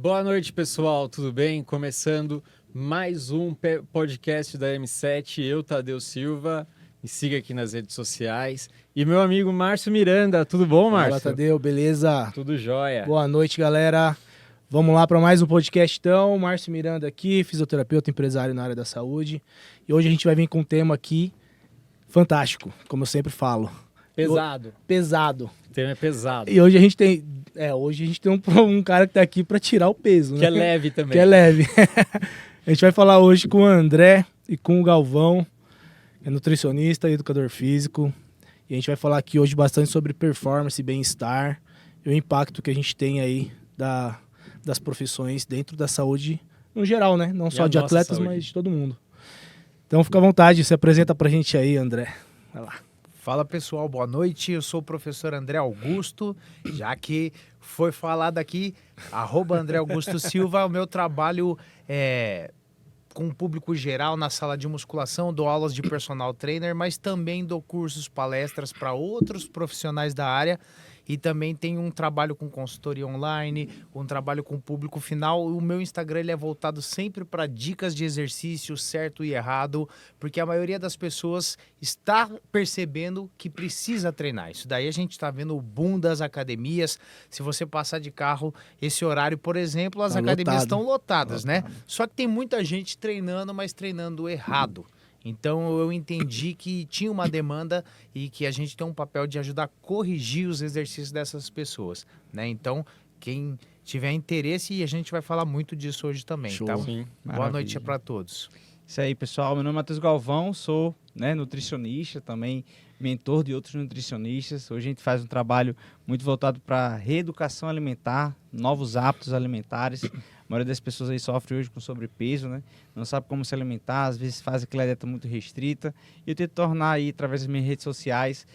Boa noite, pessoal, tudo bem? Começando mais um podcast da M7, eu, Tadeu Silva, me siga aqui nas redes sociais. E meu amigo Márcio Miranda, tudo bom, Márcio? Fala, Tadeu, beleza? Tudo jóia. Boa noite, galera. Vamos lá para mais um podcast, então. Márcio Miranda aqui, fisioterapeuta, empresário na área da saúde. E hoje a gente vai vir com um tema aqui fantástico, como eu sempre falo. Pesado. Pesado. O tema é pesado. E hoje a gente tem... um cara que tá aqui para tirar o peso, né? Que é leve também. Que é leve. A gente vai falar hoje com o André e com o Galvão, é nutricionista e educador físico. E a gente vai falar aqui hoje bastante sobre performance e bem-estar e o impacto que a gente tem aí das profissões dentro da saúde no geral, né? Não só de atletas, saúde, mas de todo mundo. Então fica à vontade, se apresenta pra gente aí, André. Vai lá. Fala pessoal, boa noite, eu sou o professor André Augusto, já que foi falado aqui, @André Augusto Silva, o meu trabalho é com o público geral na sala de musculação, dou aulas de personal trainer, mas também dou cursos, palestras para outros profissionais da área e também tenho um trabalho com consultoria online, um trabalho com público final. O meu Instagram ele é voltado sempre para dicas de exercício certo e errado, porque a maioria das pessoas está percebendo que precisa treinar. Isso daí a gente está vendo o boom das academias. Se você passar de carro, esse horário, por exemplo, as academias estão lotadas, né? Só que tem muita gente treinando, mas treinando errado. Então eu entendi que tinha uma demanda e que a gente tem um papel de ajudar a corrigir os exercícios dessas pessoas, né? Então, quem tiver interesse, e a gente vai falar muito disso hoje também, Show. tá? Sim. Boa noite para todos. Isso aí, pessoal. Meu nome é Matheus Galvão, sou nutricionista, também mentor de outros nutricionistas. Hoje a gente faz um trabalho muito voltado para reeducação alimentar, novos hábitos alimentares. A maioria das pessoas aí sofre hoje com sobrepeso, né? Não sabe como se alimentar, às vezes faz aquela dieta muito restrita. E eu tento tornar aí, através das minhas redes sociais,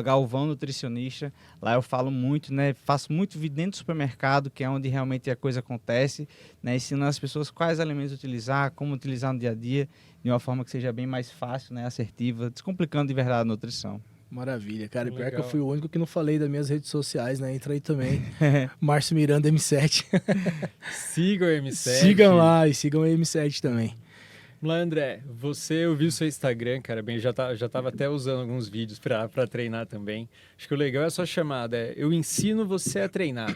@Galvão Nutricionista. Lá eu falo muito, né? Faço muito vídeo dentro do supermercado, que é onde realmente a coisa acontece, né? Ensinando as pessoas quais alimentos utilizar, como utilizar no dia a dia, de uma forma que seja bem mais fácil, né? Assertiva, descomplicando de verdade a nutrição. Maravilha, cara. E pior que Legal. eu fui o único que não falei das minhas redes sociais, né? Entra aí também. Márcio Miranda M7. Siga o M7. Sigam lá e sigam a M7 também. Vamos lá, André, eu vi o seu Instagram, cara, bem, já tava até usando alguns vídeos para treinar também. Acho que o legal é a sua chamada, eu ensino você a treinar.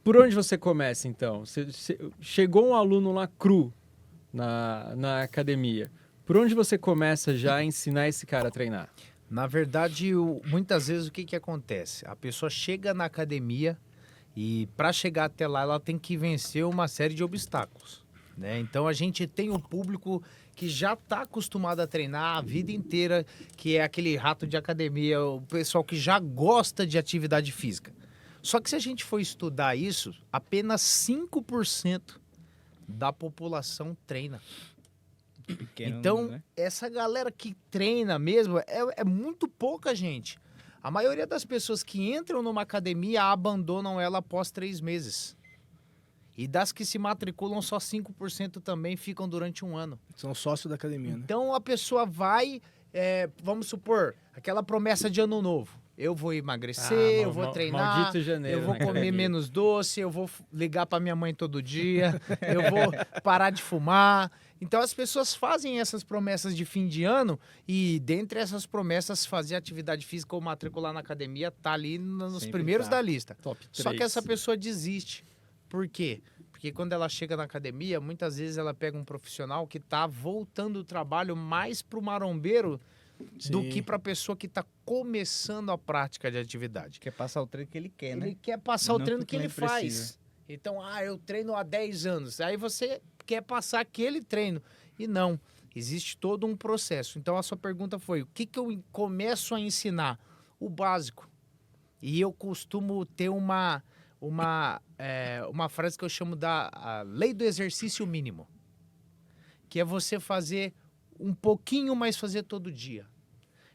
Por onde você começa, então? Chegou um aluno lá cru na academia. Por onde você começa já a ensinar esse cara a treinar? Na verdade, muitas vezes o que acontece? A pessoa chega na academia e para chegar até lá ela tem que vencer uma série de obstáculos, né? Então a gente tem um público que já está acostumado a treinar a vida inteira, que é aquele rato de academia, o pessoal que já gosta de atividade física. Só que se a gente for estudar isso, apenas 5% da população treina. Pequeno, Então, né? essa galera que treina mesmo é muito pouca gente. A maioria das pessoas que entram numa academia abandonam ela após 3 meses. E das que se matriculam, só 5% também ficam durante um ano. São sócios da academia, né? Então, a pessoa vai, vamos supor, aquela promessa de ano novo. Eu vou emagrecer, eu vou treinar, maldito janeiro eu vou na comer academia. menos doce, eu vou ligar para minha mãe todo dia, eu vou parar de fumar. Então as pessoas fazem essas promessas de fim de ano e dentre essas promessas fazer atividade física ou matricular na academia tá ali nos Sempre primeiros tá. da lista. Top Só que 3. essa pessoa desiste. Por quê? Porque quando ela chega na academia, muitas vezes ela pega um profissional que tá voltando o trabalho mais pro marombeiro do Sim. que para a pessoa que está começando a prática de atividade. Quer passar o treino que ele quer, né? Ele quer passar o Não treino que que o ele cliente faz. precisa. Então, eu treino há 10 anos. Aí você quer passar aquele treino. E não, existe todo um processo. Então, a sua pergunta foi, o que eu começo a ensinar? O básico. E eu costumo ter uma frase que eu chamo a lei do exercício mínimo. Que é você fazer um pouquinho, mas fazer todo dia.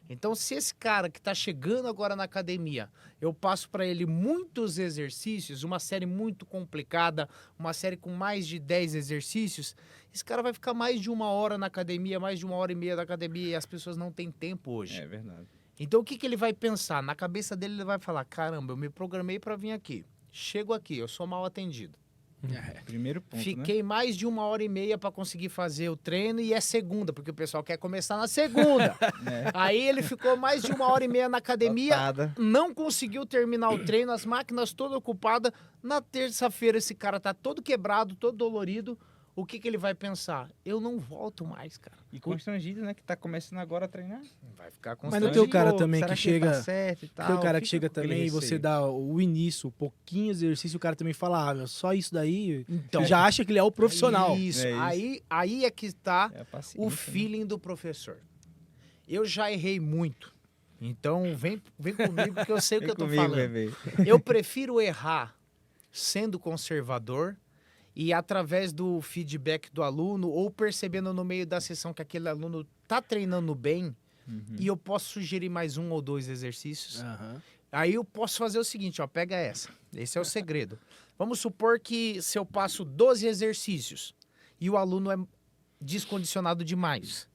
Então, se esse cara que está chegando agora na academia, eu passo para ele muitos exercícios, uma série muito complicada, uma série com mais de 10 exercícios, esse cara vai ficar mais de 1 hora na academia, mais de 1h30 na academia, e as pessoas não têm tempo hoje. É verdade. Então, o que ele vai pensar? Na cabeça dele, ele vai falar, caramba, eu me programei para vir aqui. Chego aqui, eu sou mal atendido. Primeiro ponto, né? Fiquei mais de 1h30 para conseguir fazer o treino e é segunda, porque o pessoal quer começar na segunda. É. Aí ele ficou mais de 1h30 na academia, Lotada. não conseguiu terminar o treino, as máquinas todas ocupadas. Na terça-feira esse cara tá todo quebrado, todo dolorido. O que ele vai pensar? Eu não volto mais, cara. E constrangido, né? Que tá começando agora a treinar. Vai ficar Mas constrangido. não tem o cara Pô, também será que chega... Tá certo e tal? Tem o cara que Fica chega com aquele também e você receio. dá o início, um pouquinho de exercício, o cara também fala, meu, só isso daí, Então, você já acha que ele é o profissional. Isso, É isso. Aí é que está É a paciência, o né? feeling do professor. Eu já errei muito. Então vem comigo que eu sei o que eu tô Vem comigo, falando. bebê. Eu prefiro errar sendo conservador e através do feedback do aluno ou percebendo no meio da sessão que aquele aluno tá treinando bem e eu posso sugerir mais 1 ou 2 exercícios. Aham. Aí eu posso fazer o seguinte, ó, pega essa. Esse é o segredo. Vamos supor que se eu passo 12 exercícios e o aluno é descondicionado demais.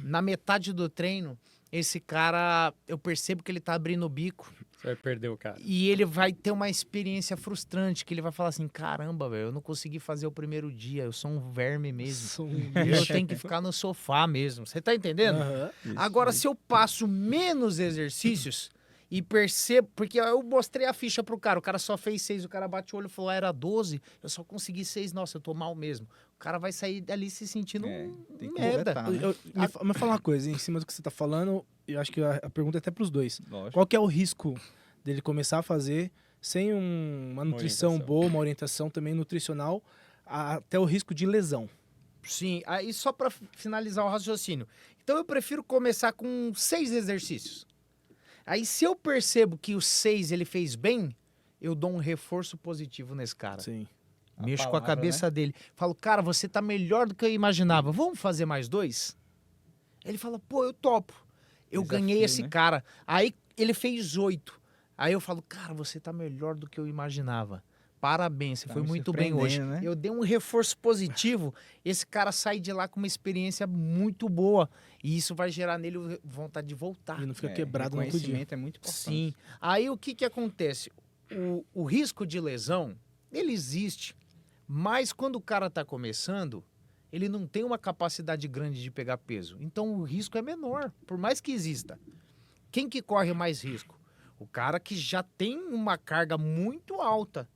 Na metade do treino, esse cara, eu percebo que ele tá abrindo o bico Você vai perder o cara. e ele vai ter uma experiência frustrante, que ele vai falar assim, caramba, velho, eu não consegui fazer o primeiro dia, eu sou um verme mesmo. Sou um Eu bicho. tenho que ficar no sofá mesmo. Você tá entendendo? Aham. Agora, se eu passo menos exercícios e percebo, porque eu mostrei a ficha pro cara, o cara só fez 6, o cara bate o olho e falou, era 12, eu só consegui 6, nossa, eu tô mal mesmo. O cara vai sair dali se sentindo Tem que merda. completar, né? Me fala uma coisa, em cima do que você tá falando, eu acho que a pergunta é até pros dois. Lógico. Qual que é o risco dele começar a fazer sem uma nutrição orientação. boa, uma orientação também nutricional, até o risco de lesão? Sim, aí só para finalizar o raciocínio. Então eu prefiro começar com 6 exercícios. Aí se eu percebo que os 6 ele fez bem, eu dou um reforço positivo nesse cara. Sim. A Mexo com a palavra, cabeça dele. Falo, cara, você tá melhor do que eu imaginava. Vamos fazer mais 2? Ele fala, pô, eu topo. Eu Desafio, ganhei esse né? cara. Aí ele fez 8. Aí eu falo, cara, você tá melhor do que eu imaginava. Parabéns, você Tá foi me muito bem hoje. surpreendendo, né? Eu dei um reforço positivo, esse cara sai de lá com uma experiência muito boa. E isso vai gerar nele vontade de voltar. E não fica quebrado no outro dia. Conhecimento é muito importante. Sim. Aí o que acontece? O risco de lesão, ele existe. Mas quando o cara está começando, ele não tem uma capacidade grande de pegar peso. Então o risco é menor, por mais que exista. Quem que corre mais risco? O cara que já tem uma carga muito alta.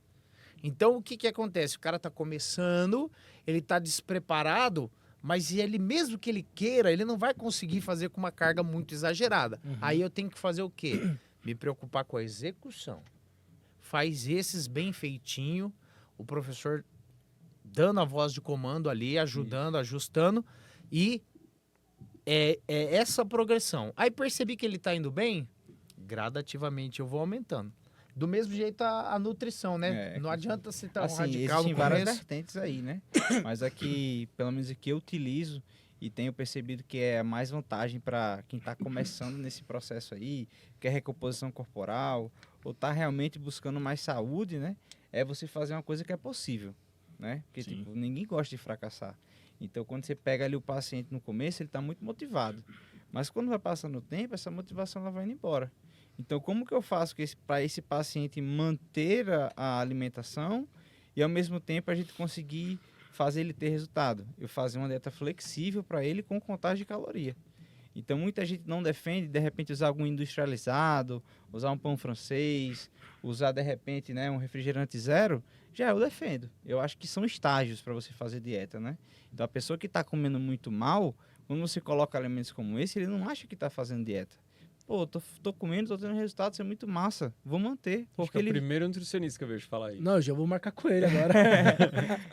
Então o que acontece? O cara está começando, ele está despreparado, mas ele mesmo que ele queira, ele não vai conseguir fazer com uma carga muito exagerada. Aí eu tenho que fazer o quê? Me preocupar com a execução. Faz esses bem feitinho, o professor dando a voz de comando ali, ajudando, ajustando, e é essa progressão. Aí percebi que ele está indo bem, gradativamente eu vou aumentando. Do mesmo jeito a nutrição, né? É, não adianta você estar um Assim, radical existem no várias começo. vertentes aí, né? Mas aqui, pelo menos aqui eu utilizo e tenho percebido que é mais vantagem para quem está começando nesse processo aí, quer recomposição corporal, ou está realmente buscando mais saúde, né? É você fazer uma coisa que é possível, né? Porque, Sim. tipo, ninguém gosta de fracassar. Então, quando você pega ali o paciente no começo, ele está muito motivado. Mas quando vai passando o tempo, essa motivação ela vai indo embora. Então, como que eu faço para esse paciente manter a alimentação e, ao mesmo tempo, a gente conseguir fazer ele ter resultado? Eu fazer uma dieta flexível para ele com contagem de caloria. Então, muita gente não defende, de repente, usar algum industrializado, usar um pão francês, usar, de repente, né, um refrigerante zero. Já eu defendo. Eu acho que são estágios para você fazer dieta, né? Então, a pessoa que está comendo muito mal, quando você coloca alimentos como esse, ele não acha que está fazendo dieta. Pô, tô comendo, tô tendo resultado, isso é muito massa. Vou manter. Acho Porque que é o ele... primeiro nutricionista que eu vejo falar isso. Não, eu já vou marcar com ele agora.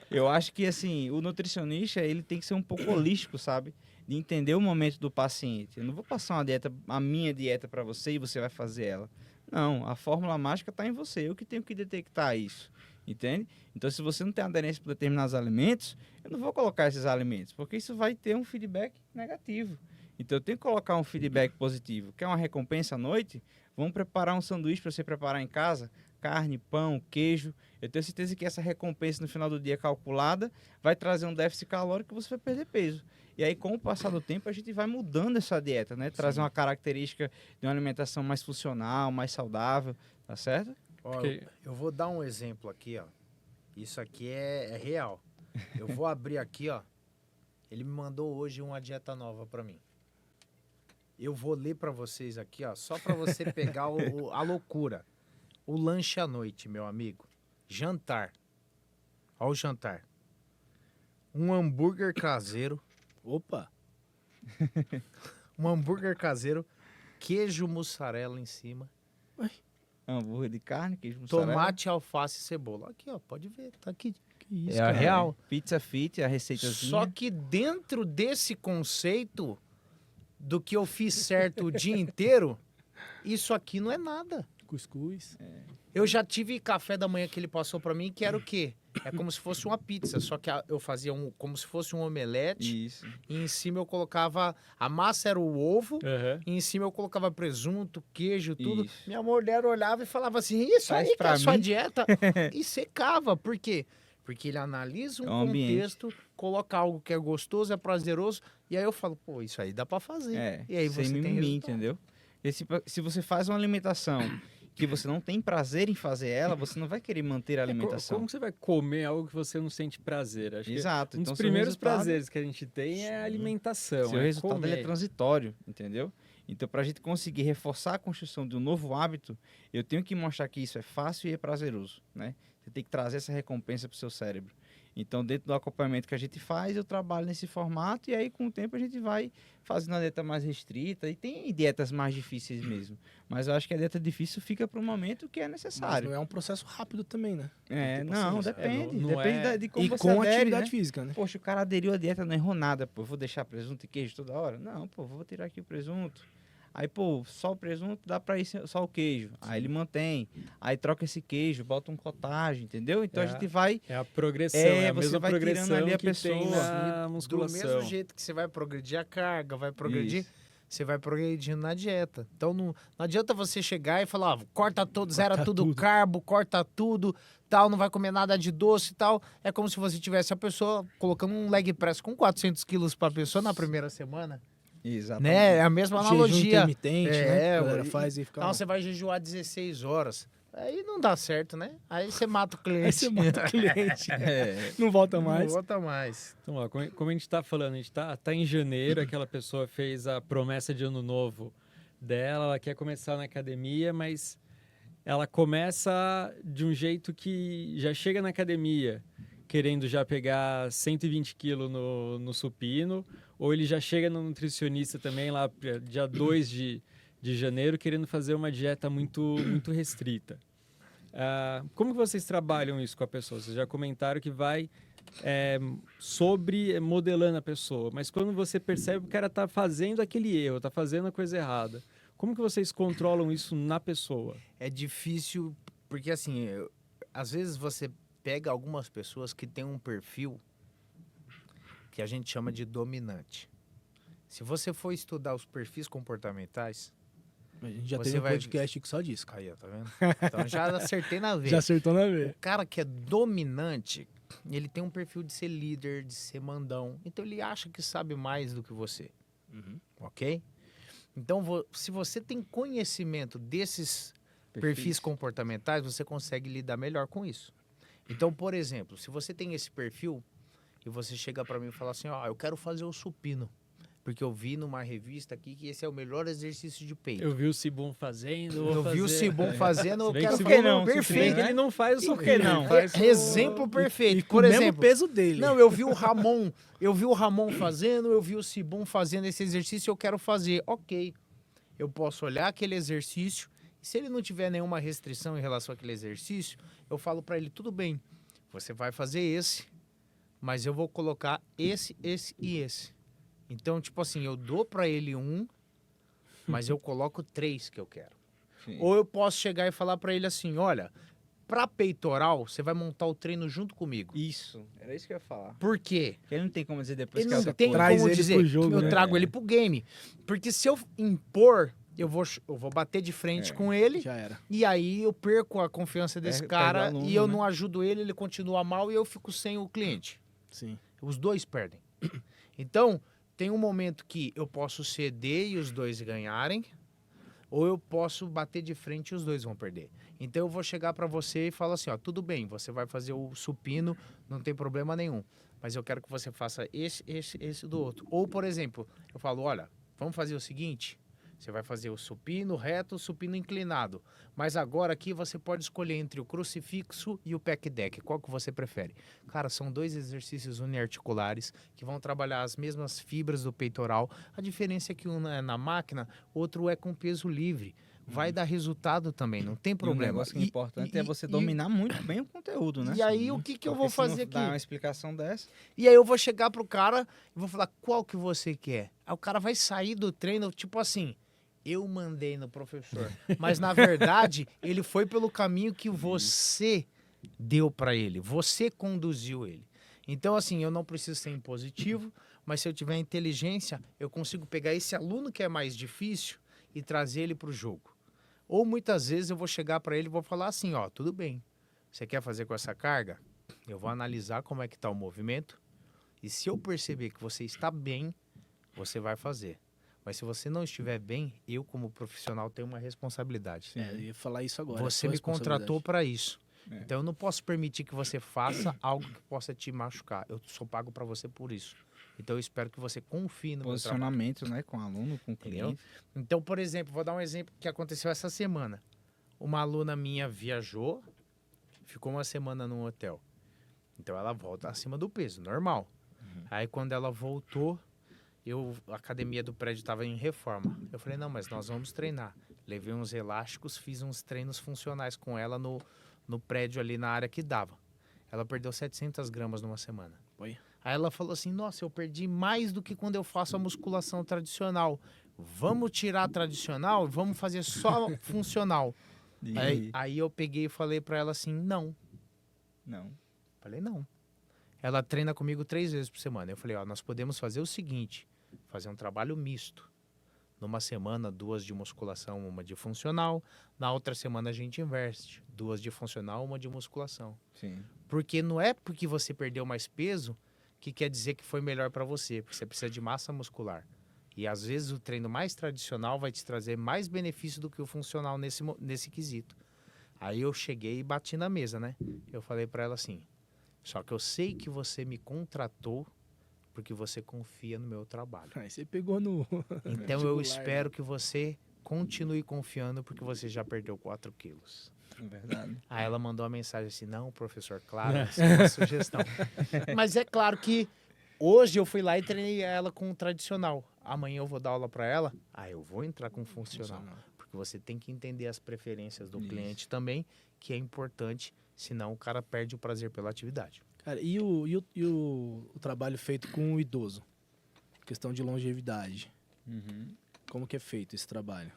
Eu acho que, assim, o nutricionista, ele tem que ser um pouco holístico, sabe? De entender o momento do paciente. Eu não vou passar uma dieta, a minha dieta para você e você vai fazer ela. Não, a fórmula mágica está em você. Eu que tenho que detectar isso. Entende? Então, se você não tem aderência para determinados alimentos, eu não vou colocar esses alimentos, porque isso vai ter um feedback negativo. Então, eu tenho que colocar um feedback positivo. Quer uma recompensa à noite? Vamos preparar um sanduíche para você preparar em casa? Carne, pão, queijo. Eu tenho certeza que essa recompensa no final do dia calculada vai trazer um déficit calórico e você vai perder peso. E aí, com o passar do tempo, a gente vai mudando essa dieta, né? Trazer uma característica de uma alimentação mais funcional, mais saudável, tá certo? Ó, Porque- eu vou dar um exemplo aqui, ó. Isso aqui é real. Eu vou abrir aqui, ó. Ele me mandou hoje uma dieta nova pra mim. Eu vou ler pra vocês aqui, ó, só pra você pegar a loucura. O lanche à noite, meu amigo. Jantar. Ó o jantar. Um hambúrguer caseiro. Opa! Um hambúrguer caseiro. Queijo mussarela em cima. Hambúrguer de carne, queijo mussarela. Tomate, alface e cebola. Aqui, ó, pode ver, tá aqui. Que isso, É a cara. real. Pizza fit, a receitazinha. Só que dentro desse conceito do que eu fiz certo o dia inteiro, isso aqui não é nada. Cuscuz. Eu já tive café da manhã que ele passou pra mim, que era o quê? É como se fosse uma pizza, só que eu fazia como se fosse um omelete Isso. e em cima eu colocava, a massa era o ovo, Aham. e em cima eu colocava presunto, queijo, tudo. Isso. Minha mulher olhava e falava assim, isso Faz aí que é pra a sua mim? dieta? E secava, por quê? Porque ele analisa um É um ambiente. contexto, coloca algo que é gostoso, é prazeroso, e aí eu falo, pô, isso aí dá pra fazer. É, E aí sem você tem mimimi, resultado. entendeu? E se você faz uma alimentação que você não tem prazer em fazer ela, você não vai querer manter a alimentação. Como que você vai comer algo que você não sente prazer? Acho que Exato. um dos Então, seu primeiros resultado- prazeres que a gente tem é a alimentação. Seu é resultado ele é comer. transitório, entendeu? Então, para a gente conseguir reforçar a construção de um novo hábito, eu tenho que mostrar que isso é fácil e é prazeroso, né? Você tem que trazer essa recompensa para o seu cérebro. Então, dentro do acompanhamento que a gente faz, eu trabalho nesse formato e aí, com o tempo, a gente vai fazendo uma dieta mais restrita. E tem dietas mais difíceis mesmo. Mas eu acho que a dieta difícil fica para o momento que é Mas necessário. não é um processo rápido também, né? É, Tem não, paciência. depende. não Depende é- de como E você com adere, atividade né? física, né? Poxa, o cara aderiu à dieta, não errou nada, pô. Eu vou deixar presunto e queijo toda hora? Não, pô, vou tirar aqui o presunto. Aí, pô, só o presunto dá pra ir só o queijo. Aí ele mantém. Aí troca esse queijo, bota um cottage, entendeu? Então a É. gente vai. É a progressão, É, é a você mesma vai tirando progressão ali a que tem pessoa. na Do musculação. mesmo jeito que você vai progredir a carga, vai progredir, Isso. você vai progredindo na dieta. Então não adianta você chegar e falar, ó, corta tudo, zera tudo, tudo. carbo, corta tudo, tal, não vai comer nada de doce e tal. É como se você tivesse a pessoa colocando um leg press com 400 quilos pra pessoa na primeira semana. Exatamente. Né? É a mesma Jejum analogia. intermitente, né? A galera e- faz e fica Então lá. você vai jejuar 16 horas. Aí não dá certo, né? Aí você mata o cliente. Aí você mata o cliente. É. Não volta Não mais. volta mais. Então, ó, como a gente está falando, a gente tá em janeiro, aquela pessoa fez a promessa de ano novo dela, ela quer começar na academia, mas ela começa de um jeito que já chega na academia querendo já pegar 120 quilos no supino, ou ele já chega no nutricionista também lá dia 2 de janeiro querendo fazer uma dieta muito restrita. Como que vocês trabalham isso com a pessoa? Vocês já comentaram que vai sobre modelando a pessoa, mas quando você percebe que o cara está fazendo aquele erro, está fazendo a coisa errada, como que vocês controlam isso na pessoa? É difícil, porque assim, às vezes você pega algumas pessoas que têm um perfil que a gente chama de dominante. Se você for estudar os perfis comportamentais, A gente já Você teve um vai- podcast aqui só disso, cara. aí, ó, tá vendo? Então já acertei na veia. Já acertou na O veia. cara que é dominante, ele tem um perfil de ser líder, de ser mandão. Então ele acha que sabe mais do que você, ok? Então se você tem conhecimento desses perfis comportamentais, você consegue lidar melhor com isso. Então, por exemplo, se você tem esse perfil e você chega pra mim e fala assim, ó, eu quero fazer o supino, porque eu vi numa revista aqui que esse é o melhor exercício de peito. Eu vi o Sibum fazendo, vou Eu vi o fazer. Cibum fazendo, eu Se bem que quero se fazer bem não, se bem perfeito. que ele não faz o Por que supino, não? ele faz o- Exemplo perfeito. E com Por o mesmo exemplo, peso dele. não, eu vi o Ramon fazendo, eu vi o Sibum fazendo esse exercício, eu quero fazer. Ok, eu posso olhar aquele exercício e se ele não tiver nenhuma restrição em relação àquele exercício, eu falo pra ele, tudo bem, você vai fazer esse, mas eu vou colocar esse e esse. Então, tipo assim, eu dou pra ele um, mas eu coloco 3 que eu quero. Sim. Ou eu posso chegar e falar pra ele assim, olha, pra peitoral, você vai montar o treino junto comigo. Isso, era isso que eu ia falar. Por quê? Porque ele não tem como dizer depois Ele que é não outra tem coisa. Traz como ele dizer, pro jogo, eu né? trago ele pro game. Porque se eu impor, eu vou bater de frente com ele, Já era. e aí eu perco a confiança desse Perde cara, o aluno, e eu né? não ajudo ele, ele continua mal, e eu fico sem o cliente. Sim. Os dois perdem. Então, tem um momento que eu posso ceder e os dois ganharem, ou eu posso bater de frente e os dois vão perder. Então eu vou chegar para você e falar assim, ó, tudo bem, você vai fazer o supino, não tem problema nenhum, mas eu quero que você faça esse do outro. Ou, por exemplo, eu falo, olha, vamos fazer o seguinte, você vai fazer o supino reto, o supino inclinado, mas agora aqui você pode escolher entre o crucifixo e o pec deck, qual que você prefere? Cara, são 2 exercícios uniarticulares que vão trabalhar as mesmas fibras do peitoral, a diferença é que um é na máquina, outro é com peso livre. Vai dar resultado também, não tem E um problema. negócio que é importante é você dominar muito bem o conteúdo, né? E aí, o que eu Porque vou se não fazer dar uma aqui? explicação dessa. E aí eu vou chegar pro cara e vou falar, qual que você quer? Aí o cara vai sair do treino, tipo assim, eu mandei no professor. Mas, na verdade, ele foi pelo caminho que você deu para ele. Você conduziu ele. Então, assim, eu não preciso ser impositivo, mas se eu tiver inteligência, eu consigo pegar esse aluno que é mais difícil e trazer ele para o jogo. Ou muitas vezes eu vou chegar para ele e vou falar assim, ó, tudo bem, você quer fazer com essa carga? Eu vou analisar como é que está o movimento e se eu perceber que você está bem, você vai fazer. Mas se você não estiver bem, eu como profissional tenho uma responsabilidade. Eu ia falar isso agora. Você sua me contratou responsabilidade. para isso. É. Então eu não posso permitir que você faça algo que possa te machucar. Eu sou pago para você por isso. Então eu espero que você confie no meu trabalho. Posicionamento, né? Com o aluno, com o Entendeu? cliente. Então, por exemplo, vou dar um exemplo que aconteceu essa semana. Uma aluna minha viajou, ficou uma semana num hotel. Então ela volta acima do peso, normal. Aí quando ela voltou, a academia do prédio estava em reforma. Eu falei, não, mas nós vamos treinar. Levei uns elásticos, fiz uns treinos funcionais com ela no prédio ali na área que dava. Ela perdeu 700 gramas numa semana. Oi. Aí ela falou assim, nossa, eu perdi mais do que quando eu faço a musculação tradicional. Vamos tirar a tradicional e vamos fazer só funcional. Aí eu peguei e falei pra ela assim, não. Não. Falei, não. Ela treina comigo 3 vezes por semana. Eu falei, ó, nós podemos fazer o seguinte, fazer um trabalho misto. Numa semana, 2 de musculação, 1 de funcional. Na outra semana a gente inverte. 2 de funcional, 1 de musculação. Sim. Porque não é porque você perdeu mais peso que quer dizer que foi melhor para você, porque você precisa de massa muscular. E às vezes o treino mais tradicional vai te trazer mais benefício do que o funcional nesse quesito. Aí eu cheguei e bati na mesa, né? Eu falei para ela assim, só que eu sei que você me contratou porque você confia no meu trabalho. Aí você pegou no... Então eu espero que você continue confiando porque você já perdeu 4 quilos. É verdade. Aí ela mandou uma mensagem assim, não, professor, claro, essa é uma sugestão. Mas é claro que hoje eu fui lá e treinei ela com o tradicional. Amanhã eu vou dar aula para ela, eu vou entrar com o funcional. Porque você tem que entender as preferências do cliente também, que é importante, senão o cara perde o prazer pela atividade. Cara, e o trabalho feito com o idoso? Questão de longevidade. Uhum. Como que é feito esse trabalho?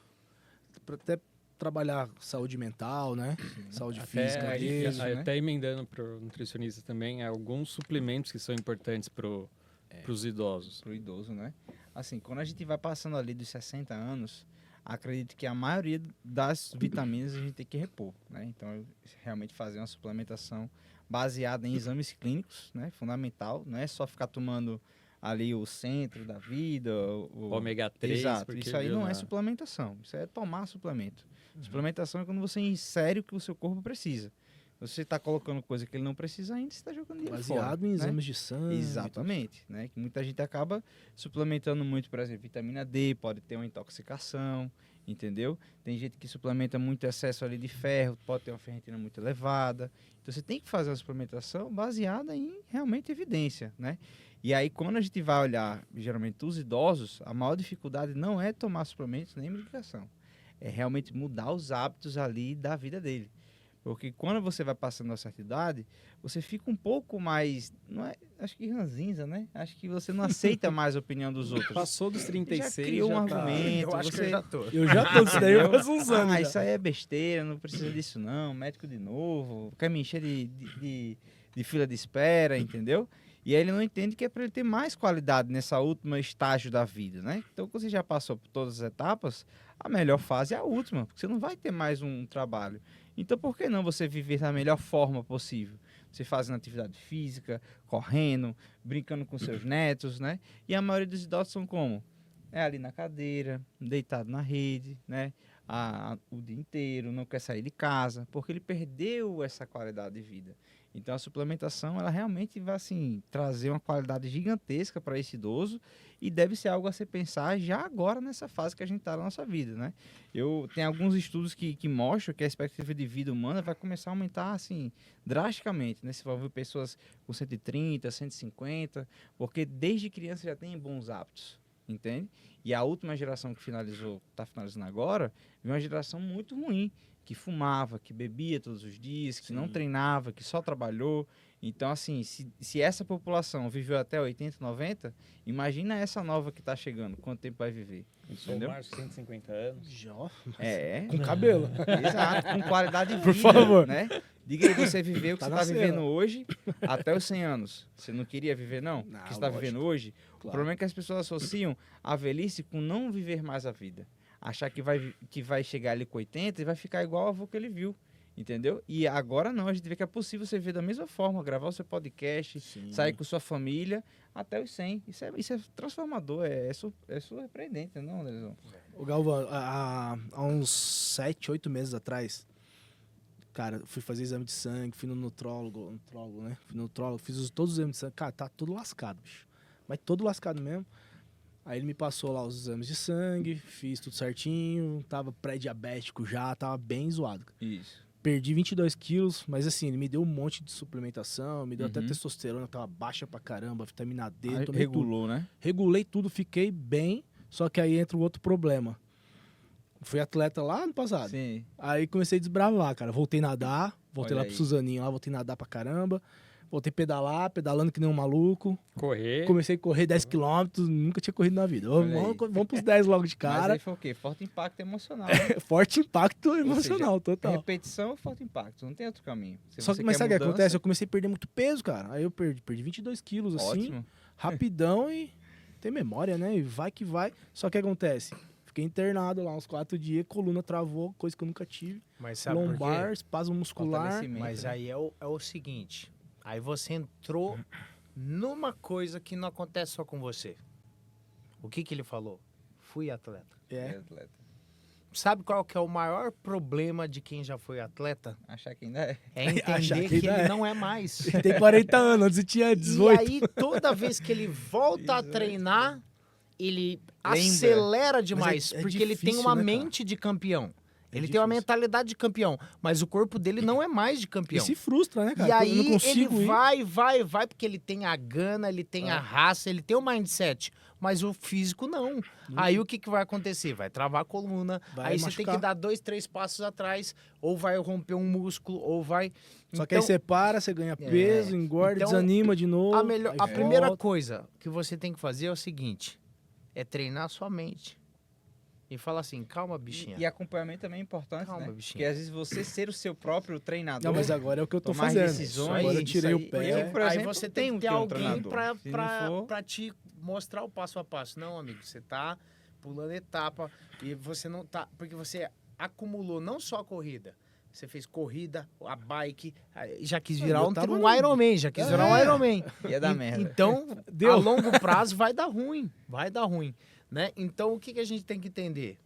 Pra até trabalhar saúde mental, né? Saúde física deles, né? Até emendando para o nutricionista também, alguns suplementos que são importantes para os idosos. Pro idoso, né? Assim, quando a gente vai passando ali dos 60 anos, acredito que a maioria das vitaminas a gente tem que repor, né? Então, realmente fazer uma suplementação baseada em exames clínicos, né? Fundamental, não é só ficar tomando ali o centro da vida, o Ômega 3. Exato, porque isso aí viu não na- é suplementação, isso é tomar suplemento. Suplementação é quando você insere o que o seu corpo precisa. Você está colocando coisa que ele não precisa ainda, você está jogando dinheiro fora. baseado em né? exames de sangue. Exatamente, né? Que muita gente acaba suplementando muito, por exemplo, vitamina D, pode ter uma intoxicação, entendeu? Tem gente que suplementa muito excesso ali de ferro, pode ter uma ferritina muito elevada. Então você tem que fazer uma suplementação baseada em realmente evidência, né? E aí quando a gente vai olhar, geralmente os idosos, a maior dificuldade não é tomar suplementos nem medicação. É realmente mudar os hábitos ali da vida dele. Porque quando você vai passando a certa idade, você fica um pouco mais, não é, acho que ranzinza, né? Acho que você não aceita mais a opinião dos outros. Passou dos 36, já criou um tá- argumento. Eu acho que eu já tô. Eu já tô isso daí faz uns anos. já. Isso aí é besteira, não precisa disso não, médico de novo, quer me encher de fila de espera, entendeu? E aí ele não entende que é para ele ter mais qualidade nessa última estágio da vida, né? Então, quando você já passou por todas as etapas, a melhor fase é a última, porque você não vai ter mais um trabalho. Então, por que não você viver da melhor forma possível? Você fazendo atividade física, correndo, brincando com seus netos, né? E a maioria dos idosos são como? É ali na cadeira, deitado na rede, né? o dia inteiro, não quer sair de casa, porque ele perdeu essa qualidade de vida. Então a suplementação, ela realmente vai assim, trazer uma qualidade gigantesca para esse idoso e deve ser algo a se pensar já agora nessa fase que a gente está na nossa vida, né? Tem alguns estudos que mostram que a expectativa de vida humana vai começar a aumentar assim, drasticamente, né? Se for ver pessoas com 130, 150, porque desde criança já tem bons hábitos. Entende? E a última geração que está finalizando agora, é uma geração muito ruim, que fumava, que bebia todos os dias, que não treinava, que só trabalhou. Então, assim, se essa população viveu até 80, 90, imagina essa nova que está chegando, quanto tempo vai viver. Eu sou o Entendeu? Márcio, 150 anos. Já. Com cabelo. Exato, com qualidade de Por vida. favor. Né? Diga aí, você viveu o que Tá você na está vivendo cena. hoje até os 100 anos. Você não queria viver, não? O que você está lógico. vivendo hoje? O Claro. problema é que as pessoas associam a velhice com não viver mais a vida. Achar que vai chegar ali com 80 e vai ficar igual ao avô que ele viu. Entendeu? E agora não, a gente vê que é possível você viver da mesma forma, gravar o seu podcast, sair com sua família até os 100. Isso é transformador, é surpreendente, não, Anderson? O Galvão, há uns 7, 8 meses atrás, cara, fui fazer exame de sangue, fui no nutrólogo, né? Fui no nutrólogo, fiz todos os exames de sangue. Cara, tá tudo lascado, bicho. Mas todo lascado mesmo. Aí ele me passou lá os exames de sangue, fiz tudo certinho, tava pré-diabético já, tava bem zoado. Isso. Perdi 22 quilos, mas assim, ele me deu um monte de suplementação, me deu até Uhum. testosterona, tava baixa pra caramba, vitamina D, tomei tudo. Regulou, né? Regulei tudo, fiquei bem, só que aí entra o outro problema. Fui atleta lá no passado. Sim. Aí comecei a desbravar, cara. Voltei a nadar, voltei Olha lá aí. pro Suzaninho, lá voltei a nadar pra caramba. Voltei a pedalar, pedalando que nem um maluco. Correr. Comecei a correr 10 km, nunca tinha corrido na vida. Olha Vamos pros 10 logo de Mas cara. aí foi o quê? Forte impacto emocional. Né? Forte impacto Ou emocional, seja, total. Repetição, forte impacto. Não tem outro caminho. Se Só você que, mas quer sabe o que mudança, acontece? Eu comecei a perder muito peso, cara. Aí eu perdi 22 quilos, assim, Ótimo. rapidão e tem memória, né? E vai que vai. Só que acontece? Fiquei internado lá uns 4 dias, coluna travou, coisa que eu nunca tive. Mas sabe por Lombar, quê? espasmo muscular. Fortalecimento, Mas né? aí é o seguinte, aí você entrou numa coisa que não acontece só com você. O que ele falou? Fui atleta. É. Atleta. Sabe qual que é o maior problema de quem já foi atleta? Achar que ainda é. É Achar entender que que ainda ele é. não é mais. Tem 40 anos, antes tinha 18. E aí, toda vez que ele volta a treinar, ele Lembra. acelera demais, Mas é porque ele tem difícil, uma né, cara? mente de campeão. É Ele tem uma difícil. mentalidade de campeão, mas o corpo dele não é mais de E campeão. se frustra, né, cara? E Eu aí não consigo ele ir. vai, porque ele tem a gana, ele tem a raça, ele tem o mindset, mas o físico não. Aí o que vai acontecer? Vai travar a coluna, Vai aí você machucar. tem que dar 2, 3 passos atrás, ou vai romper um músculo, ou vai... Só que aí você para, você ganha peso, engorda, Então, desanima de novo. a aí primeira volta. coisa que você tem que fazer é o seguinte, é treinar a sua mente. E fala assim, calma, bichinha. E acompanhamento também é importante, Calma, né? bichinho. Porque às vezes você ser o seu próprio treinador. Não, mas agora é o que eu tô tomar fazendo. decisões, Agora eu isso tirei aí- o pé. Porque, por Aí exemplo, você tem que ter um alguém treinador. Se não for- pra te mostrar o passo a passo. Não, amigo, você tá pulando etapa e você não tá... Porque você acumulou não só a corrida, você fez corrida, a bike, aí já quis virar eu um tava no- Ironman, já quis virar um É. Ironman. Ia dar merda. Então, Deu. a longo prazo vai dar ruim, né? Então, o que a gente tem que entender?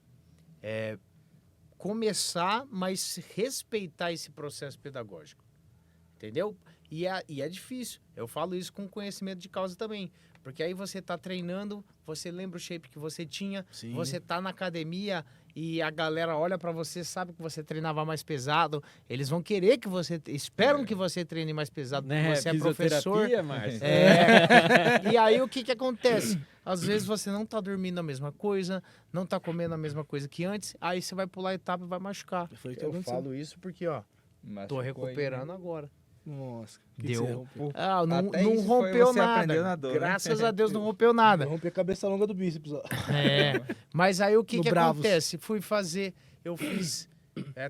É começar, mas respeitar esse processo pedagógico, entendeu? E é difícil, eu falo isso com conhecimento de causa também, porque aí você tá treinando, você lembra o shape que você tinha, Sim. você tá na academia e a galera olha pra você, sabe que você treinava mais pesado, eles vão querer que você, esperam que você treine mais pesado, porque Né? você é professor. Fisioterapia, Márcio. É. E aí o que acontece? Às vezes você não tá dormindo a mesma coisa, não tá comendo a mesma coisa que antes, aí você vai pular a etapa e vai machucar. Foi o que Eu aconteceu. falo isso porque, ó, Mas tô ficou aí, recuperando né? agora. Nossa. que Deu. você rompeu? Ah, não, Até não isso foi rompeu você aprendeu nada. na dor, né? Graças a Deus não rompeu nada. Eu rompi a cabeça longa do bíceps, ó. É. Mas aí o que No que Bravos. acontece? Fui fazer, eu fiz,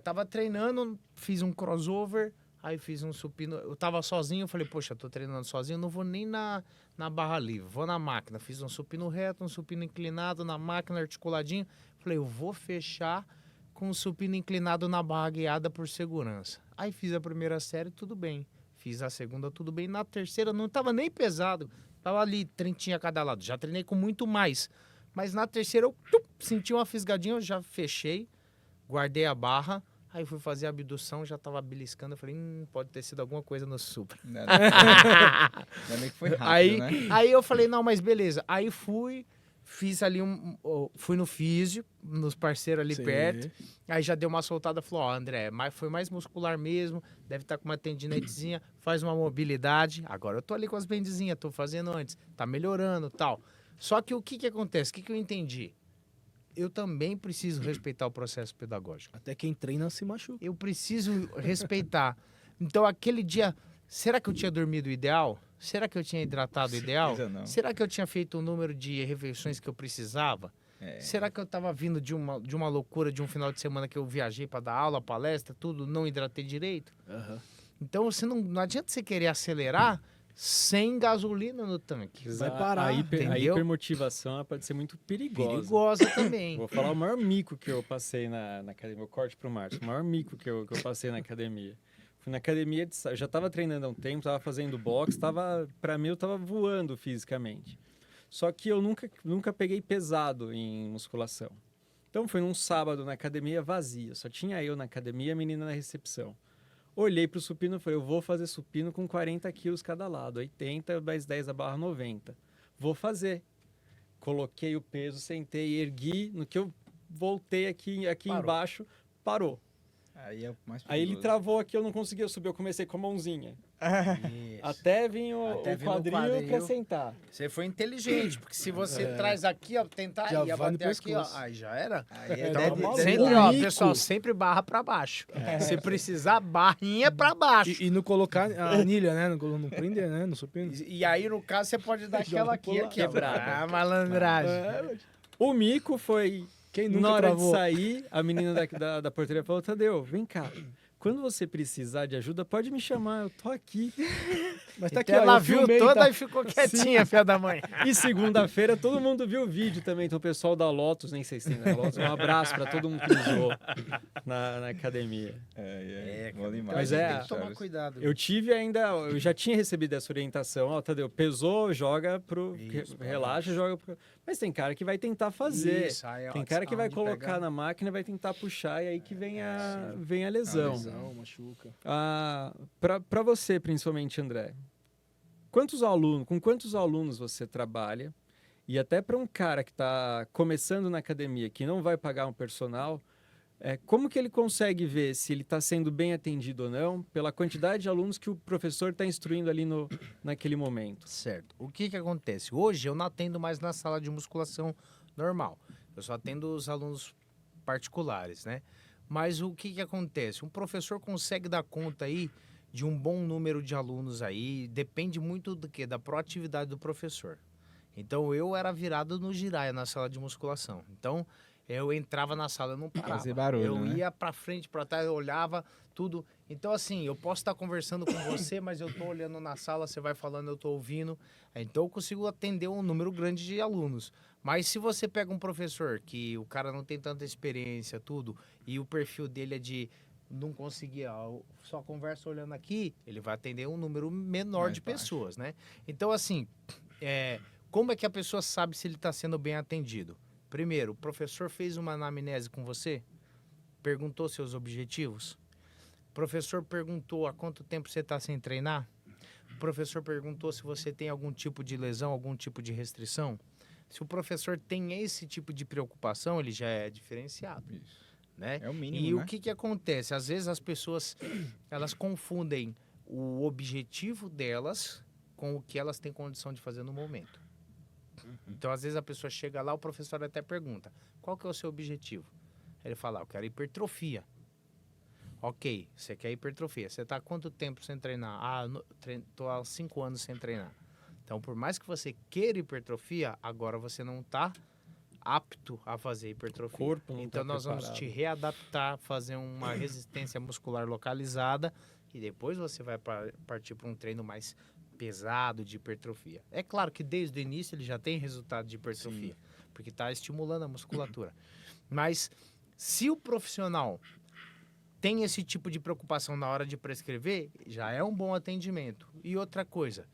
tava treinando, fiz um crossover, aí fiz um supino, eu tava sozinho, eu falei, poxa, tô treinando sozinho, não vou nem na barra livre, vou na máquina. Fiz um supino reto, um supino inclinado na máquina, articuladinho. Falei, eu vou fechar com um supino inclinado na barra guiada por segurança. Aí fiz a primeira série, tudo bem. Fiz a segunda, tudo bem. Na terceira, não tava nem pesado. Tava ali, trintinha a cada lado. Já treinei com muito mais. Mas na terceira, eu senti uma fisgadinha, eu já fechei. guardei a barra, aí fui fazer a abdução, já tava beliscando, eu falei, pode ter sido alguma coisa no supra. Ainda bem que foi rápido, Aí, né? aí eu falei, não, mas beleza. Aí fiz ali fui no físio, nos parceiros ali Sim. perto. Aí já deu uma soltada, falou, ó, André, foi mais muscular mesmo, deve estar com uma tendinetezinha, faz uma mobilidade. Agora eu tô ali com as bendezinhas, tô fazendo antes, tá melhorando, tal. Só que o que acontece? O que eu entendi? Eu também preciso respeitar o processo pedagógico. Até quem treina se machuca. Eu preciso respeitar. Então, aquele dia, será que eu tinha dormido o ideal? Será que eu tinha hidratado o ideal? Certeza não. Será que eu tinha feito o número de refeições que eu precisava? É. Será que eu estava vindo de uma loucura de um final de semana que eu viajei para dar aula, palestra, tudo, não hidratei direito? Então, você não adianta você querer acelerar sem gasolina no tanque. Vai parar, A entendeu? hipermotivação ela pode ser muito perigosa. Perigosa também. Vou falar o maior mico que eu passei na academia. Eu corte pro Márcio. O maior mico que eu passei na academia. Fui na academia, eu já estava treinando há um tempo, estava fazendo boxe, para mim eu estava voando fisicamente. Só que eu nunca peguei pesado em musculação. Então foi num sábado na academia vazia, só tinha eu na academia e a menina na recepção. Olhei pro supino e falei, eu vou fazer supino com 40 quilos cada lado, 80 mais 10 a barra 90. Vou fazer. Coloquei o peso, sentei, ergui, no que eu voltei aqui Parou. embaixo, parou. Aí é o mais Aí ele perigoso. travou aqui, eu não conseguia subir, eu comecei com a mãozinha. Isso. Até vir Até o vir no quadril quadril. pra sentar. Você foi inteligente, porque se você traz aqui, ó, tentar Já ia vai no bater aqui, ó, pescoço. aí já era. Aí é Então, maluco. sempre, ó, Mico. pessoal, sempre barra pra baixo. Se precisar, barrinha pra baixo. E não colocar a anilha, né? Não prender, né? No supino. E aí, no caso, você pode dar aquela aqui, ó. Quebrada. Ah, malandragem. O mico foi, Quem nunca na hora travou? de sair, a menina da portaria falou, Tadeu, vem cá. Quando você precisar de ajuda, pode me chamar, eu tô aqui. Mas tá aqui, Então ó, ela eu viu filmei, toda tá? e ficou quietinha, filha da mãe. E segunda-feira todo mundo viu o vídeo também. Então o pessoal da Lotus, nem sei se tem na Lotus, um abraço pra todo mundo que usou na academia. Bom demais. Então, Mas a gente é- tem que tomar cuidado. Eu já tinha recebido essa orientação. Ó, Tadeu, pesou, joga Isso, relaxa, joga pro... Mas tem cara que vai tentar fazer. Isso, aí, ó, Tem cara que vai onde colocar pegar. na máquina e vai tentar puxar e aí que vem a lesão. Lesão, machuca. Para você, principalmente, André, com quantos alunos você trabalha? E até para um cara que está começando na academia, que não vai pagar um personal, como que ele consegue ver se ele está sendo bem atendido ou não pela quantidade de alunos que o professor está instruindo ali naquele momento? Certo. O que acontece? Hoje eu não atendo mais na sala de musculação normal. Eu só atendo os alunos particulares, né? Mas o que acontece? Um professor consegue dar conta aí de um bom número de alunos aí, depende muito do quê? Da proatividade do professor. Então eu era virado no giraia na sala de musculação. Então eu entrava na sala, eu não parava. Fazer barulho, eu né? ia pra frente, pra trás, eu olhava tudo. Então assim, eu posso estar conversando com você, mas eu tô olhando na sala, você vai falando, eu tô ouvindo. Então eu consigo atender um número grande de alunos. Mas se você pega um professor que o cara não tem tanta experiência, tudo, e o perfil dele é de não conseguir, só conversa olhando aqui, ele vai atender um número menor Mais de baixo. pessoas, né? Então assim, como é que a pessoa sabe se ele está sendo bem atendido? Primeiro, o professor fez uma anamnese com você? Perguntou seus objetivos? O professor perguntou há quanto tempo você está sem treinar? O professor perguntou se você tem algum tipo de lesão, algum tipo de restrição? Se o professor tem esse tipo de preocupação, ele já é diferenciado, né? É o mínimo, E né? o que acontece? Às vezes as pessoas, elas confundem o objetivo delas com o que elas têm condição de fazer no momento. Então, às vezes a pessoa chega lá, o professor até pergunta, qual que é o seu objetivo? Ele fala, eu quero hipertrofia. Ok, você quer hipertrofia. Você está há quanto tempo sem treinar? Estou há 5 anos sem treinar. Então, por mais que você queira hipertrofia, agora você não está apto a fazer hipertrofia. O corpo não Então, tá nós vamos preparado. te readaptar, fazer uma resistência muscular localizada e depois você vai partir para um treino mais pesado de hipertrofia. É claro que desde o início ele já tem resultado de hipertrofia, porque está estimulando a musculatura. Mas se o profissional tem esse tipo de preocupação na hora de prescrever, já é um bom atendimento. E outra coisa,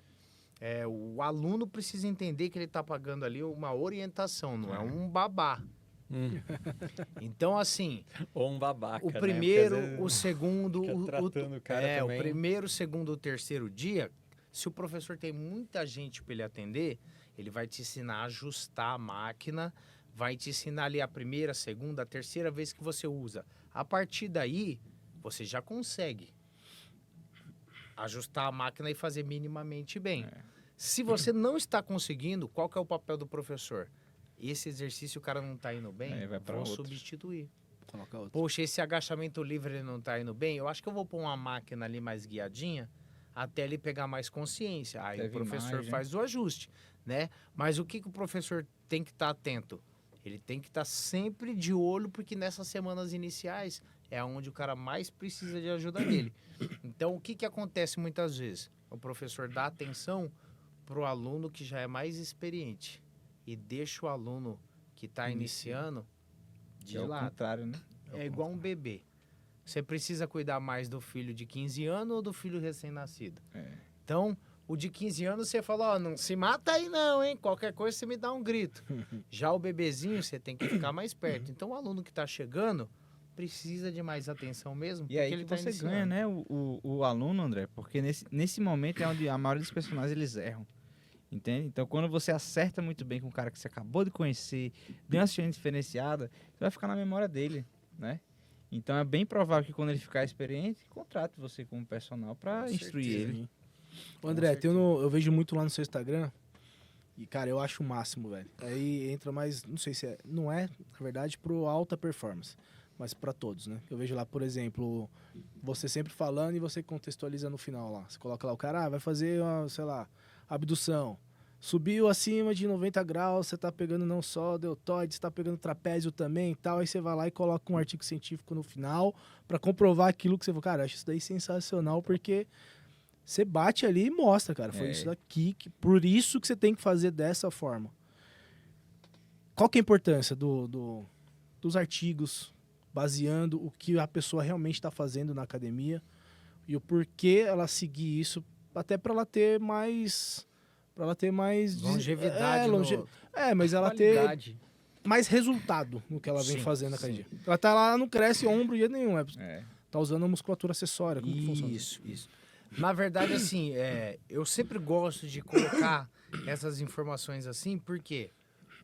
o aluno precisa entender que ele está pagando ali uma orientação, não é um babá. Então, assim, Ou um babaca, o né? primeiro, Porque às vezes o segundo, fica tratando o cara o também. primeiro, o segundo, o terceiro dia, se o professor tem muita gente para ele atender, ele vai te ensinar a ajustar a máquina, vai te ensinar ali a primeira, a segunda, a terceira vez que você usa. A partir daí, você já consegue ajustar a máquina e fazer minimamente bem. Se você não está conseguindo, qual que é o papel do professor? Esse exercício o cara não está indo bem, Vai pra vou outro. substituir. Coloca outro. Poxa, esse agachamento livre ele não tá indo bem, eu acho que eu vou pôr uma máquina ali mais guiadinha até ele pegar mais consciência. Aí Teve o professor imagem. faz o ajuste, né? Mas o que o professor tem que estar atento? Ele tem que estar sempre de olho, porque nessas semanas iniciais é onde o cara mais precisa de ajuda dele. Então, o que acontece muitas vezes? O professor dá atenção para o aluno que já é mais experiente e deixa o aluno que está iniciando de É o lado. contrário, né? É igual um bebê. Você precisa cuidar mais do filho de 15 anos ou do filho recém-nascido? Então, o de 15 anos você fala, ó, não se mata aí não, hein? Qualquer coisa você me dá um grito. Já o bebezinho, você tem que ficar mais perto. Então, o aluno que está chegando precisa de mais atenção mesmo, E aí porque ele que está você ganha, né, o aluno, André, porque nesse momento é onde a maioria dos personagens eles erram, entende? Então, quando você acerta muito bem com um cara que você acabou de conhecer, deu uma assistência diferenciada, você vai ficar na memória dele, né? Então, é bem provável que quando ele ficar experiente, contrate você como personal para instruir ele. Ô, André, eu vejo muito lá no seu Instagram e, cara, eu acho o máximo, velho. Aí entra mais, não sei se é, não é, na verdade, pro alta performance, mas pra todos, né? Eu vejo lá, por exemplo, você sempre falando e você contextualiza no final lá. Você coloca lá o cara, vai fazer, uma, sei lá, abdução. Subiu acima de 90 graus, você tá pegando não só deltoide, você tá pegando trapézio também e tal. Aí você vai lá e coloca um artigo científico no final pra comprovar aquilo que você falou. Cara, eu acho isso daí sensacional porque você bate ali e mostra, cara. Foi isso daqui, por isso que você tem que fazer dessa forma. Qual que é a importância dos artigos baseando o que a pessoa realmente está fazendo na academia e o porquê ela seguir isso, até para ela ter mais... Pra ela ter mais... Longevidade mas ela Qualidade. ter mais resultado no que ela vem Sim, fazendo na sim. academia. Ela tá lá, não cresce ombro de jeito nenhum. Tá usando a musculatura acessória. Como que funciona isso? Isso. Na verdade, assim, eu sempre gosto de colocar essas informações assim, por quê?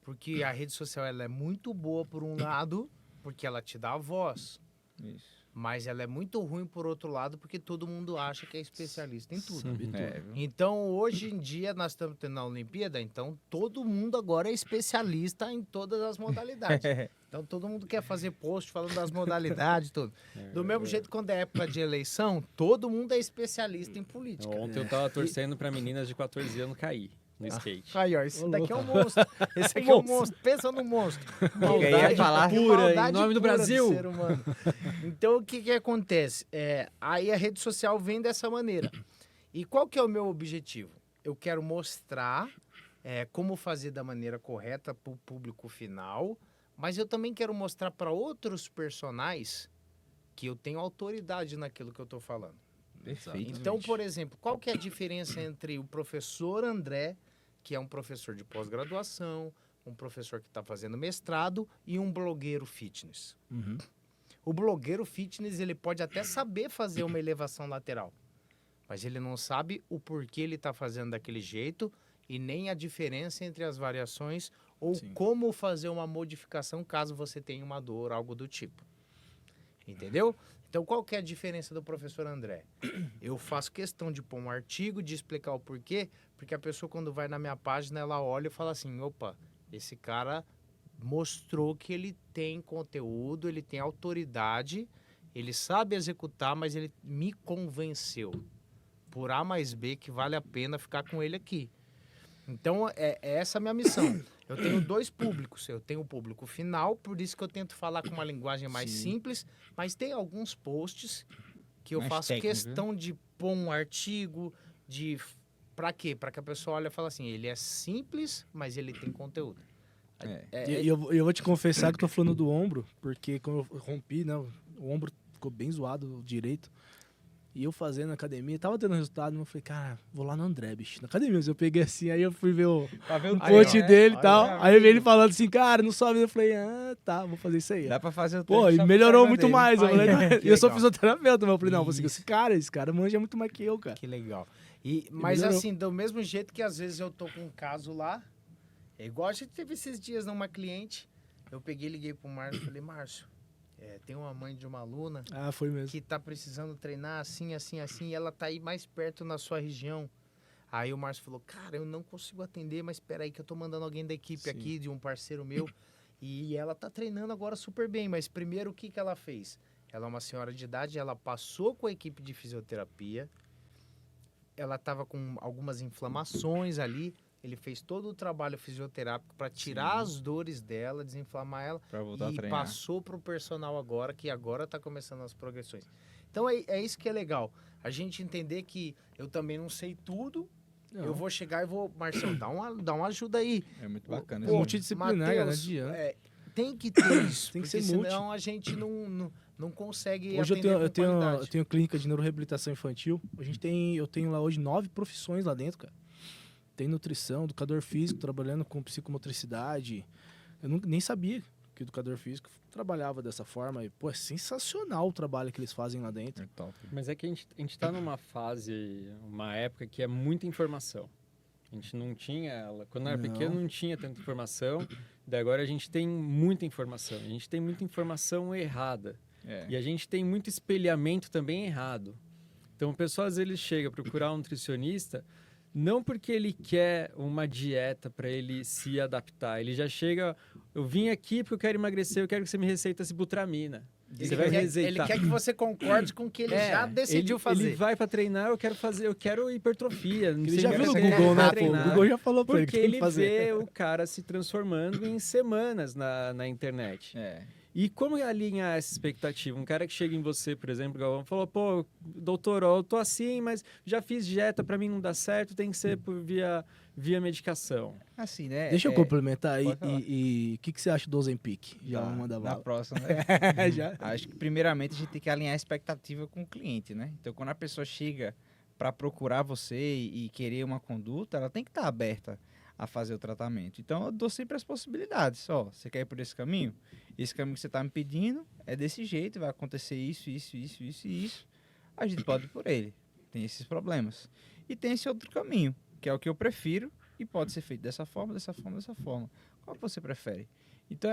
Porque a rede social ela é muito boa por um lado, porque ela te dá a voz. Isso. Mas ela é muito ruim por outro lado, porque todo mundo acha que é especialista em tudo. Sim. Viu? Então, hoje em dia, nós estamos tendo a Olimpíada, então todo mundo agora é especialista em todas as modalidades. Então, todo mundo quer fazer post falando das modalidades e tudo. Do mesmo jeito, quando é época de eleição, todo mundo é especialista em política. Ontem eu tava torcendo pra meninas de 14 anos cair no skate. Aí, ó, esse daqui é um monstro. Esse aqui é um monstro. Pensa no monstro. Maldade falar pura, em maldade nome do pura Brasil. ser humano. Então, o que acontece? Aí a rede social vem dessa maneira. E qual que é o meu objetivo? Eu quero mostrar como fazer da maneira correta para o público final, mas eu também quero mostrar para outros personagens que eu tenho autoridade naquilo que eu estou falando. Perfeito. Então, por exemplo, qual que é a diferença entre o professor André, que é um professor de pós-graduação, um professor que está fazendo mestrado, e um blogueiro fitness? O blogueiro fitness, ele pode até saber fazer uma elevação lateral, mas ele não sabe o porquê ele está fazendo daquele jeito e nem a diferença entre as variações ou como fazer uma modificação caso você tenha uma dor, algo do tipo. Entendeu? Então, qual que é a diferença do professor André? Eu faço questão de pôr um artigo, de explicar o porquê, porque a pessoa, quando vai na minha página, ela olha e fala assim, opa, esse cara mostrou que ele tem conteúdo, ele tem autoridade, ele sabe executar, mas ele me convenceu, por A mais B, que vale a pena ficar com ele aqui. Então, é essa a minha missão. Eu tenho dois públicos. Eu tenho o público final, por isso que eu tento falar com uma linguagem mais simples, mas tem alguns posts que eu Mais faço técnico, questão de pôr um artigo, Pra quê? Pra que a pessoa olhe e fale assim, ele é simples, mas ele tem conteúdo. E eu vou te confessar que eu tô falando do ombro, porque quando eu rompi, né, o ombro ficou bem zoado, o direito. E eu fazendo academia, tava tendo resultado, mas eu falei, cara, vou lá no André, bicho, na academia. Eu peguei assim, aí eu fui ver o Pra ver o post treino, né? dele e Olha, tal. meu Aí eu vi ele falando assim, cara, não sobe. Eu falei, tá, vou fazer isso aí. Dá pra fazer o Pô, treino e só pro melhorou Instagram muito dele. mais. Eu, falei, Aí, que e eu sou legal. fisioterapeuta, mas eu falei, não, vou seguir Isso. esse cara manja muito mais que eu, cara. Que legal. Mas melhorou. assim, do mesmo jeito que às vezes eu tô com um caso lá, é igual a gente teve esses dias numa cliente, eu peguei e liguei pro Márcio e falei, Márcio, tem uma mãe de uma aluna Ah, foi mesmo. que tá precisando treinar assim, assim, assim, e ela tá aí mais perto na sua região. Aí o Márcio falou, cara, eu não consigo atender, mas espera aí que eu tô mandando alguém da equipe Sim. aqui, de um parceiro meu, e ela tá treinando agora super bem, mas primeiro o que que ela fez? Ela é uma senhora de idade, ela passou com a equipe de fisioterapia, ela tava com algumas inflamações ali, ele fez todo o trabalho fisioterápico para tirar as dores dela, desinflamar ela, Pra voltar a e treinar. passou pro personal agora, que agora tá começando as progressões. Então é isso que é legal, a gente entender que eu também não sei tudo, Não. eu vou chegar e vou, Marcelo, dá uma ajuda aí. É muito bacana. Pô, isso. multidisciplinar, cara, não Mateus, adianta. tem que ter isso, Tem que porque ser multi. senão a gente não consegue Hoje atender eu com qualidade. tenho clínica de neuroreabilitação infantil. Eu tenho lá hoje 9 profissões lá dentro, cara. Tem nutrição, educador físico, trabalhando com psicomotricidade. Eu nem sabia que o educador físico trabalhava dessa forma. E, pô, é sensacional o trabalho que eles fazem lá dentro. É top. Mas é que a gente tá numa fase, uma época que é muita informação. A gente não tinha ela. Quando eu era Não. pequeno não tinha tanta informação. Daí agora a gente tem muita informação. A gente tem muita informação errada. É. E a gente tem muito espelhamento também errado. Então o pessoal às vezes chega a procurar um nutricionista não porque ele quer uma dieta para ele se adaptar. Ele já chega, eu vim aqui porque eu quero emagrecer, eu quero que você me receita Cibutramina. Você vai Ele receitar. quer que você concorde com o que ele já decidiu fazer. Ele vai para treinar, eu quero hipertrofia. Não Ele sei já nem viu no se ele Google, quer né, pô? O treinar. Google já falou pra ele Porque que tem ele que fazer. vê o cara se transformando em semanas na internet. É. E como alinhar essa expectativa? Um cara que chega em você, por exemplo, Galvão, falou, pô, doutor, ó, eu tô assim, mas já fiz dieta, pra mim não dá certo, tem que ser via medicação. Assim, né? Deixa eu complementar aí. pode falar. E o que você acha do Ozempic? Já Tá, manda na bala. próxima, né? Já. Acho que primeiramente a gente tem que alinhar a expectativa com o cliente, né? Então quando a pessoa chega para procurar você e querer uma conduta, ela tem que estar aberta a fazer o tratamento. Então eu dou sempre as possibilidades. Ó, você quer ir por esse caminho? Esse caminho que você está me pedindo é desse jeito, vai acontecer isso. A gente pode ir por ele. Tem esses problemas. E tem esse outro caminho, que é o que eu prefiro e pode ser feito dessa forma. Qual que você prefere? Então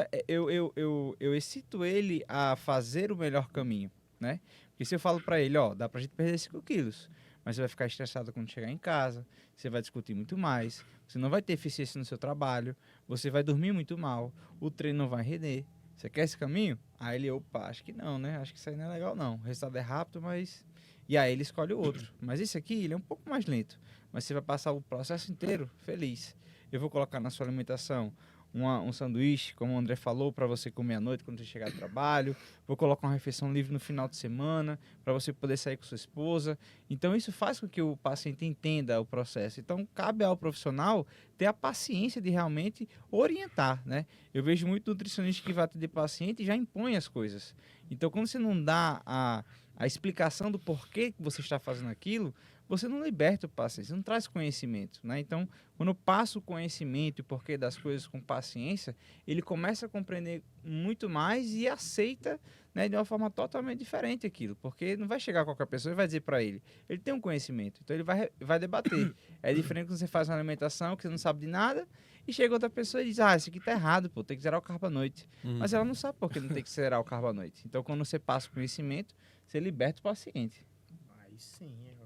eu excito ele a fazer o melhor caminho, né? Porque se eu falo para ele, ó, dá pra gente perder 5 quilos, mas você vai ficar estressado quando chegar em casa, você vai discutir muito mais, você não vai ter eficiência no seu trabalho, você vai dormir muito mal, o treino não vai render. Você quer esse caminho? Aí ele, opa, acho que não, né? Acho que isso aí não é legal não. O resultado é rápido, mas... E aí ele escolhe o outro. Mas esse aqui, ele é um pouco mais lento. Mas você vai passar o processo inteiro feliz. Eu vou colocar na sua alimentação um sanduíche, como o André falou, para você comer à noite quando você chegar do trabalho. Vou colocar uma refeição livre no final de semana, para você poder sair com sua esposa. Então, isso faz com que o paciente entenda o processo. Então, cabe ao profissional ter a paciência de realmente orientar, né? Eu vejo muito nutricionista que vai atender paciente e já impõe as coisas. Então, quando você não dá a explicação do porquê que você está fazendo aquilo, você não liberta o paciente, você não traz conhecimento, né? Então, quando eu passo o conhecimento e porquê das coisas com paciência, ele começa a compreender muito mais e aceita, né, de uma forma totalmente diferente aquilo, porque não vai chegar qualquer pessoa e vai dizer para ele. Ele tem um conhecimento, então ele vai debater. É diferente quando você faz uma alimentação que você não sabe de nada e chega outra pessoa e diz, isso aqui tá errado, pô, tem que zerar o carbo à noite. Mas ela não sabe por que não tem que zerar o carbo à noite. Então, quando você passa o conhecimento, você liberta o paciente. Aí sim, ó.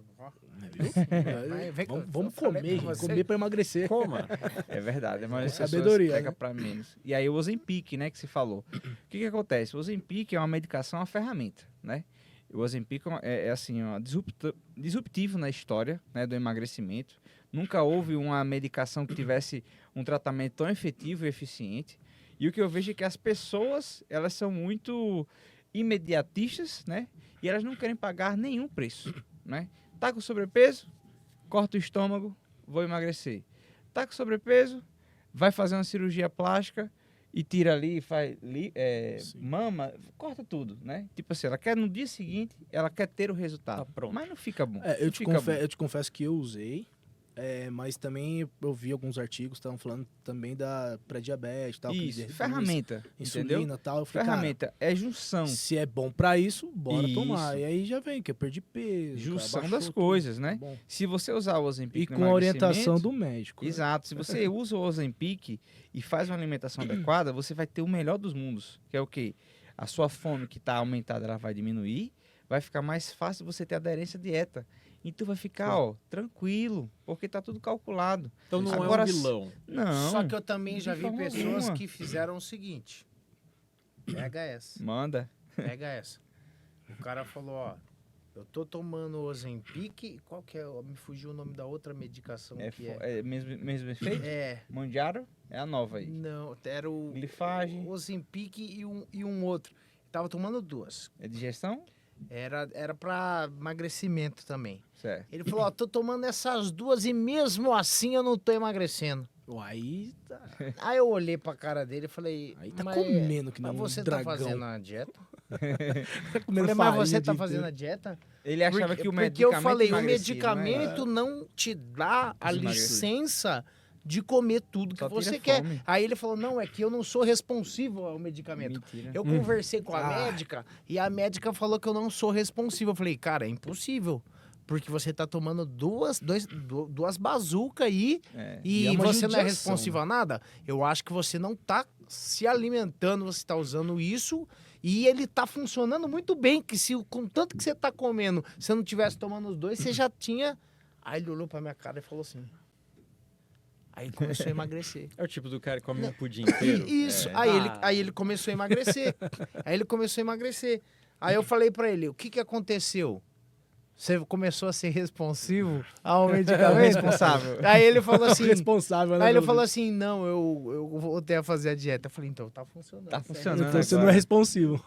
Vamos comer, comer para emagrecer. Coma. É verdade, mas as sabedoria, pessoas pegam né? para menos. E aí o Ozempic, né, que se falou. O que acontece? O Ozempic é uma medicação, uma ferramenta, né? O Ozempic é assim, disruptivo na história, né, do emagrecimento. Nunca houve uma medicação que tivesse um tratamento tão efetivo e eficiente. E o que eu vejo é que as pessoas, elas são muito imediatistas, né? E elas não querem pagar nenhum preço, né? Tá com sobrepeso? Corta o estômago, vou emagrecer. Tá com sobrepeso? Vai fazer uma cirurgia plástica e tira ali, faz Sim. mama, corta tudo, né? Tipo assim, ela quer no dia seguinte, ela quer ter o resultado. Tá pronto. Mas não fica bom. É, não fica bom. eu te confesso que eu usei, mas também eu vi alguns artigos que estavam falando também da pré-diabetes e tal. que Isso, reduz ferramenta, entendeu? insulina e tal. Eu falei, cara, Ferramenta é junção. se é bom pra isso, bora Isso. tomar. E aí já vem, que eu perdi peso. Junção cara, baixou das tudo. coisas, né? Bom. Se você usar o Ozempic E no com a orientação emagrecimento- do médico. né? Exato. Se você usa o Ozempic e faz uma alimentação adequada, você vai ter o melhor dos mundos. Que é o quê? A sua fome que está aumentada, ela vai diminuir. Vai ficar mais fácil você ter aderência à dieta. Então vai ficar, ó, tranquilo, porque tá tudo calculado. Então não Agora, é um vilão. Não. Só que eu também já de vi forma pessoas alguma. que fizeram o seguinte. Pega essa. Manda. Pega essa. O cara falou, ó, eu tô tomando Ozempic, qual que é? Me fugiu o nome da outra medicação que é. É mesmo efeito? É, Mandiaro é a nova aí. não, era o Glifagem. Ozempic e um outro. Tava tomando duas. É digestão? Era pra emagrecimento também. Certo. Ele falou, ó, tô tomando essas duas e mesmo assim eu não tô emagrecendo. Aí tá, Aí eu olhei pra cara dele e falei, aí tá mas, comendo que nem mas um você dragão. tá fazendo a dieta? Tá comendo Falei, mas farinha você o tá dia fazendo a inteiro. dieta? Ele achava Porque, que o porque medicamento eu falei, o emagrecia, medicamento não te dá a Desemagrecer. licença de comer tudo que Só tira você quer. fome. Aí ele falou, não, é que eu não sou responsivo ao medicamento. Mentira. Eu conversei com a Ah. médica e a médica falou que eu não sou responsivo. Eu falei, cara, é impossível. Porque você tá tomando duas bazucas aí É. e é uma você não é judiação, responsivo a nada. Eu acho que você não tá se alimentando, você tá usando isso e ele tá funcionando muito bem. Que se com tanto que você tá comendo, se eu não tivesse tomando os dois, você já tinha. Aí ele olhou pra minha cara e falou assim. Aí começou a emagrecer. É o tipo do cara que come um pudim inteiro. Isso. É. Aí ele começou a emagrecer. Aí ele começou a emagrecer. Aí eu falei pra ele, o que aconteceu? Você começou a ser responsivo ao medicamento? Responsável. Aí ele falou assim... Responsável, né? Aí ele meu falou Deus? assim, não, eu voltei a fazer a dieta. Eu falei, então, tá funcionando. Tá certo. funcionando. Então você não é agora. responsivo.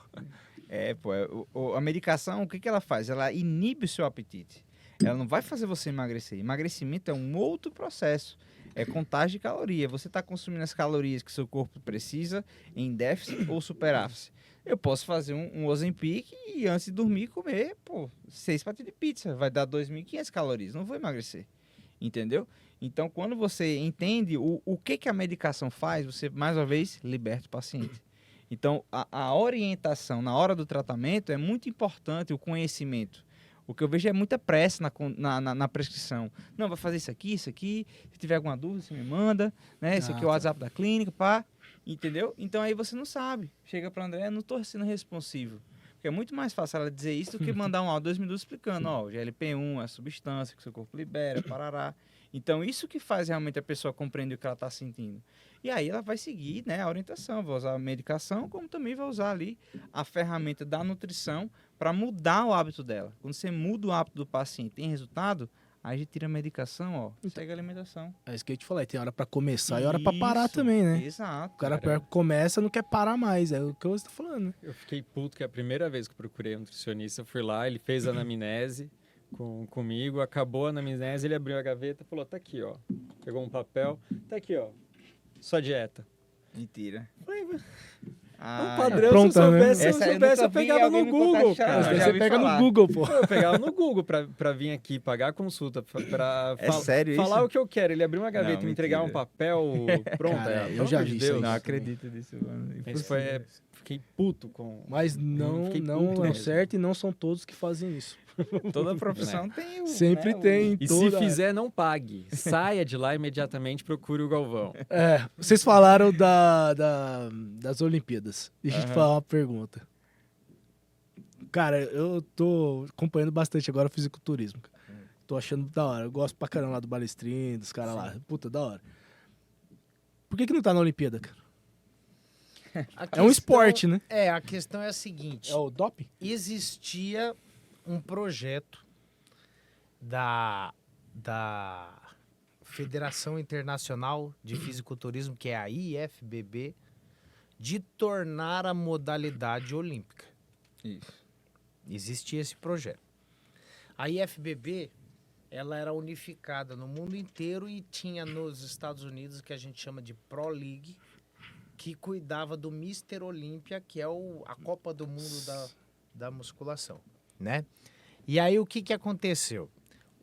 Pô, a medicação, o que ela faz? Ela inibe o seu apetite. Ela não vai fazer você emagrecer. Emagrecimento é um outro processo. É contagem de caloria. Você está consumindo as calorias que seu corpo precisa em déficit ou superávit. Eu posso fazer um Ozempic e antes de dormir comer, 6 fatias de pizza. Vai dar 2.500 calorias. Não vou emagrecer. Entendeu? Então, quando você entende o que a medicação faz, você, mais uma vez, liberta o paciente. Então, a orientação na hora do tratamento é muito importante, o conhecimento. O que eu vejo é muita pressa na prescrição. Não, vai fazer isso aqui. Se tiver alguma dúvida, você me manda. Né? Esse aqui é o tá. WhatsApp da clínica, pá. Entendeu? Então aí você não sabe. Chega para André, não estou sendo responsivo. Porque é muito mais fácil ela dizer isso do que mandar um áudio 2 minutos explicando, ó, o GLP-1 é a substância que o seu corpo libera, parará. Então isso que faz realmente a pessoa compreender o que ela está sentindo. E aí ela vai seguir, né, a orientação, vai usar a medicação, como também vai usar ali a ferramenta da nutrição para mudar o hábito dela. Quando você muda o hábito do paciente e tem resultado, aí a gente tira a medicação, ó, segue a alimentação. É isso que eu ia te falar. Tem hora pra começar e hora pra parar Isso, também, né? Exato. O cara começa não quer parar mais. É o que eu estou falando, né? Eu fiquei puto que a primeira vez que eu procurei um nutricionista, eu fui lá, ele fez a anamnese comigo, acabou a anamnese, ele abriu a gaveta e falou, tá aqui, ó. Pegou um papel, tá aqui, ó. Sua dieta. Mentira. Falei, Ah, um padrão, pronta, se eu né? soubesse, se eu Essa eu soubesse, eu nunca vi pegava alguém no me Google, contar, cara. já Mas ouvi você pega falar. no Google, pô. Eu pegava no Google pra vir aqui pagar a consulta, pra É sério falar isso? o que eu quero. Ele abriu uma gaveta e me entregar um mentira. papel, pronto. Cara, é, eu já pelo amor vi de isso aí. Deus. Não acredito nisso, mano. Isso foi, fiquei puto com... Mas não, Fiquei não puto é o mesmo. certo e não são todos que fazem isso. Toda profissão tem o... Sempre né, tem. E toda... se fizer, não pague. Saia de lá imediatamente, procure o Galvão. É, vocês falaram das Olimpíadas. Deixa eu te Aham. falar uma pergunta. Cara, eu tô acompanhando bastante agora o fisiculturismo. Cara. Tô achando da hora. Eu gosto pra caramba lá do Balestrinho, dos caras lá. Puta, da hora. Por que não tá na Olimpíada, cara? É um esporte, né? É, a questão é a seguinte. É o doping? Existia um projeto da Federação Internacional de Fisiculturismo, que é a IFBB, de tornar a modalidade olímpica. Isso. Existia esse projeto. A IFBB, ela era unificada no mundo inteiro e tinha nos Estados Unidos o que a gente chama de Pro League que cuidava do Mister Olímpia, que é a Copa do Mundo da musculação, né? E aí o que aconteceu?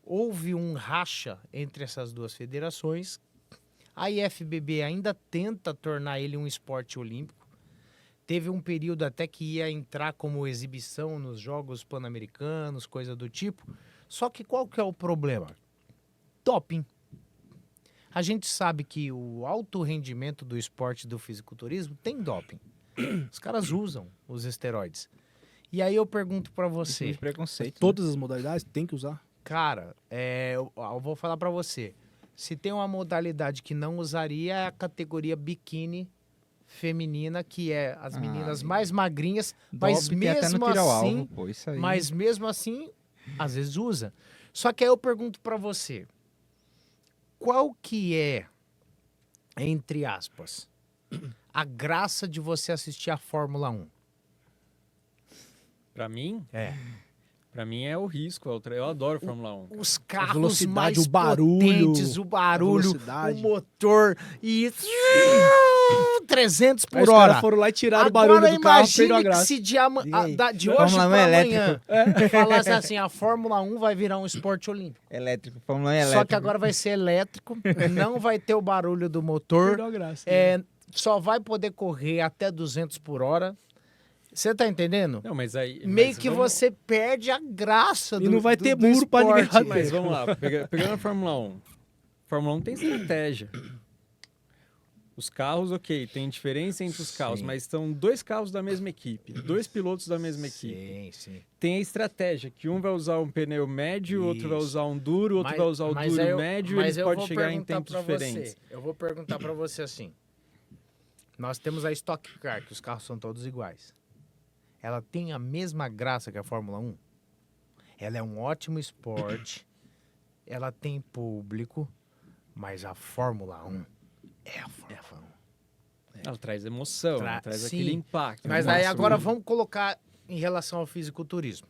Houve um racha entre essas duas federações. A IFBB ainda tenta tornar ele um esporte olímpico. Teve um período até que ia entrar como exibição nos Jogos Pan-Americanos, coisa do tipo. Só que qual que é o problema? Doping. A gente sabe que o alto rendimento do esporte do fisiculturismo tem doping. Os caras usam os esteroides. E aí eu pergunto pra você, Muito preconceito. Todas as modalidades tem que usar? cara, eu vou falar pra você. Se tem uma modalidade que não usaria é a categoria biquíni feminina, que é as meninas mais magrinhas, mas Doping tem até no mesmo tiro ao assim, alvo, pô, isso aí. mas mesmo assim, às vezes usa. Só que aí eu pergunto pra você, qual que é, entre aspas, a graça de você assistir a Fórmula 1? Pra mim, É. pra mim é o risco. Eu adoro Fórmula 1. Os carros velocidade, mais o barulho, potentes, o barulho, a velocidade. o motor e 300 Aí os por hora. caras foram lá e tiraram o barulho do carro, perdeu a Imagine que graça. se Diga aí. de hoje Fórmula 1 pra é amanhã falasse assim, a Fórmula 1 vai virar um esporte olímpico. Elétrico, Fórmula 1 é Só elétrico. que agora vai ser elétrico, não vai ter o barulho do motor, Perdeu a graça. só vai poder correr até 200 por hora. Você tá entendendo? Não, mas aí... Meio mas que vamos- você perde a graça E não vai ter do muro pra ninguém esporte. bater. Mas vamos lá, pegando a Fórmula 1. Fórmula 1 tem estratégia. Os carros, ok, tem diferença entre os carros, Sim. mas estão dois carros da mesma equipe, dois pilotos da mesma equipe. Sim, sim. Tem a estratégia, que um vai usar um pneu médio, outro vai Isso. usar um duro, outro vai usar o Mas duro aí eu- médio, e mas eles eu podem vou chegar em perguntar tempos pra diferentes. você. Eu vou perguntar pra você assim. Nós temos a Stock Car, que os carros são todos iguais. Ela tem a mesma graça que a Fórmula 1? Ela é um ótimo esporte, ela tem público, mas a Fórmula 1 é a Fórmula 1. Ela traz emoção, Tra- ela traz sim. aquele impacto. Mas no aí máximo. agora vamos colocar em relação ao fisiculturismo.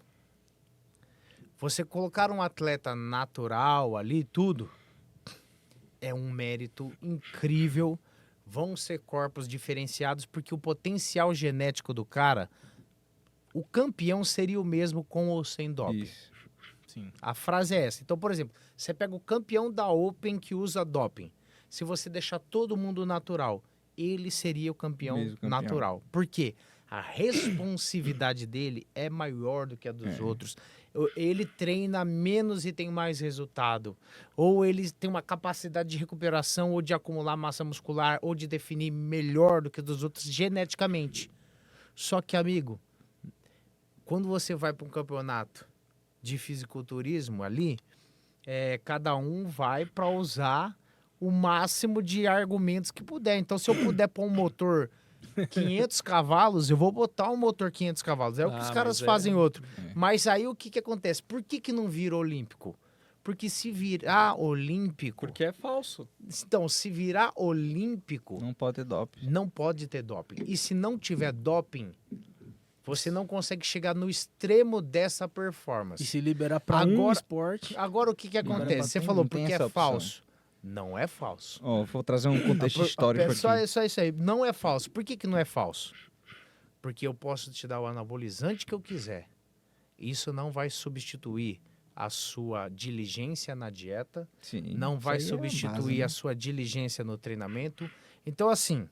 Você colocar um atleta natural ali, tudo, é um mérito incrível. Vão ser corpos diferenciados, porque o potencial genético do cara, o campeão seria o mesmo com ou sem doping. Isso. Sim. A frase é essa. Então, por exemplo, você pega o campeão da Open que usa doping. Se você deixar todo mundo natural, ele seria o campeão Mesmo campeão. natural. Por quê? A responsividade dele é maior do que a dos outros. Ele treina menos e tem mais resultado. Ou ele tem uma capacidade de recuperação ou de acumular massa muscular ou de definir melhor do que dos outros geneticamente. Só que, amigo, quando você vai para um campeonato de fisiculturismo ali, cada um vai para usar o máximo de argumentos que puder. Então, se eu puder pôr um motor 500 cavalos, eu vou botar um motor 500 cavalos. É o que os caras mas fazem outro. É. Mas aí o que acontece? Por que não vira olímpico? Porque se virar olímpico... Porque é falso. Então, se virar olímpico, Não pode ter doping. não pode ter doping. E se não tiver doping, você não consegue chegar no extremo dessa performance. E se liberar pra um Agora- esporte... Agora, o que Agora acontece? Você tem- falou não tem porque é essa opção. falso. Não é falso. Ó, vou trazer um contexto histórico aqui. Só isso aí. Não é falso. Por que não é falso? Porque eu posso te dar o anabolizante que eu quiser. Isso não vai substituir a sua diligência na dieta, Sim, não vai isso aí é a substituir base, né? a sua diligência no treinamento. Então, assim,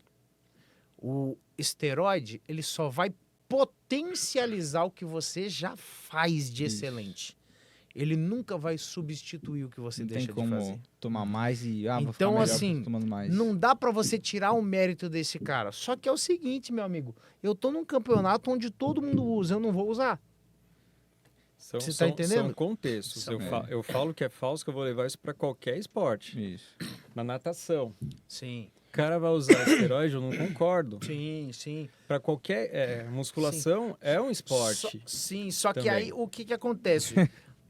o esteroide, ele só vai potencializar o que você já faz de Isso. excelente. Ele nunca vai substituir o que você Não tem deixa de como fazer. tomar mais e vou ficar Então, melhor assim, tomando mais. Não dá pra você tirar o mérito desse cara. Só que é o seguinte, meu amigo, eu tô num campeonato onde todo mundo usa, eu não vou usar. Você tá entendendo? São contextos. São- Eu falo que é falso, que eu vou levar isso para qualquer esporte. Isso. Na natação. Sim, O cara vai usar esteroide, eu não concordo. sim. Para qualquer musculação é um esporte. Só que também. aí o que acontece?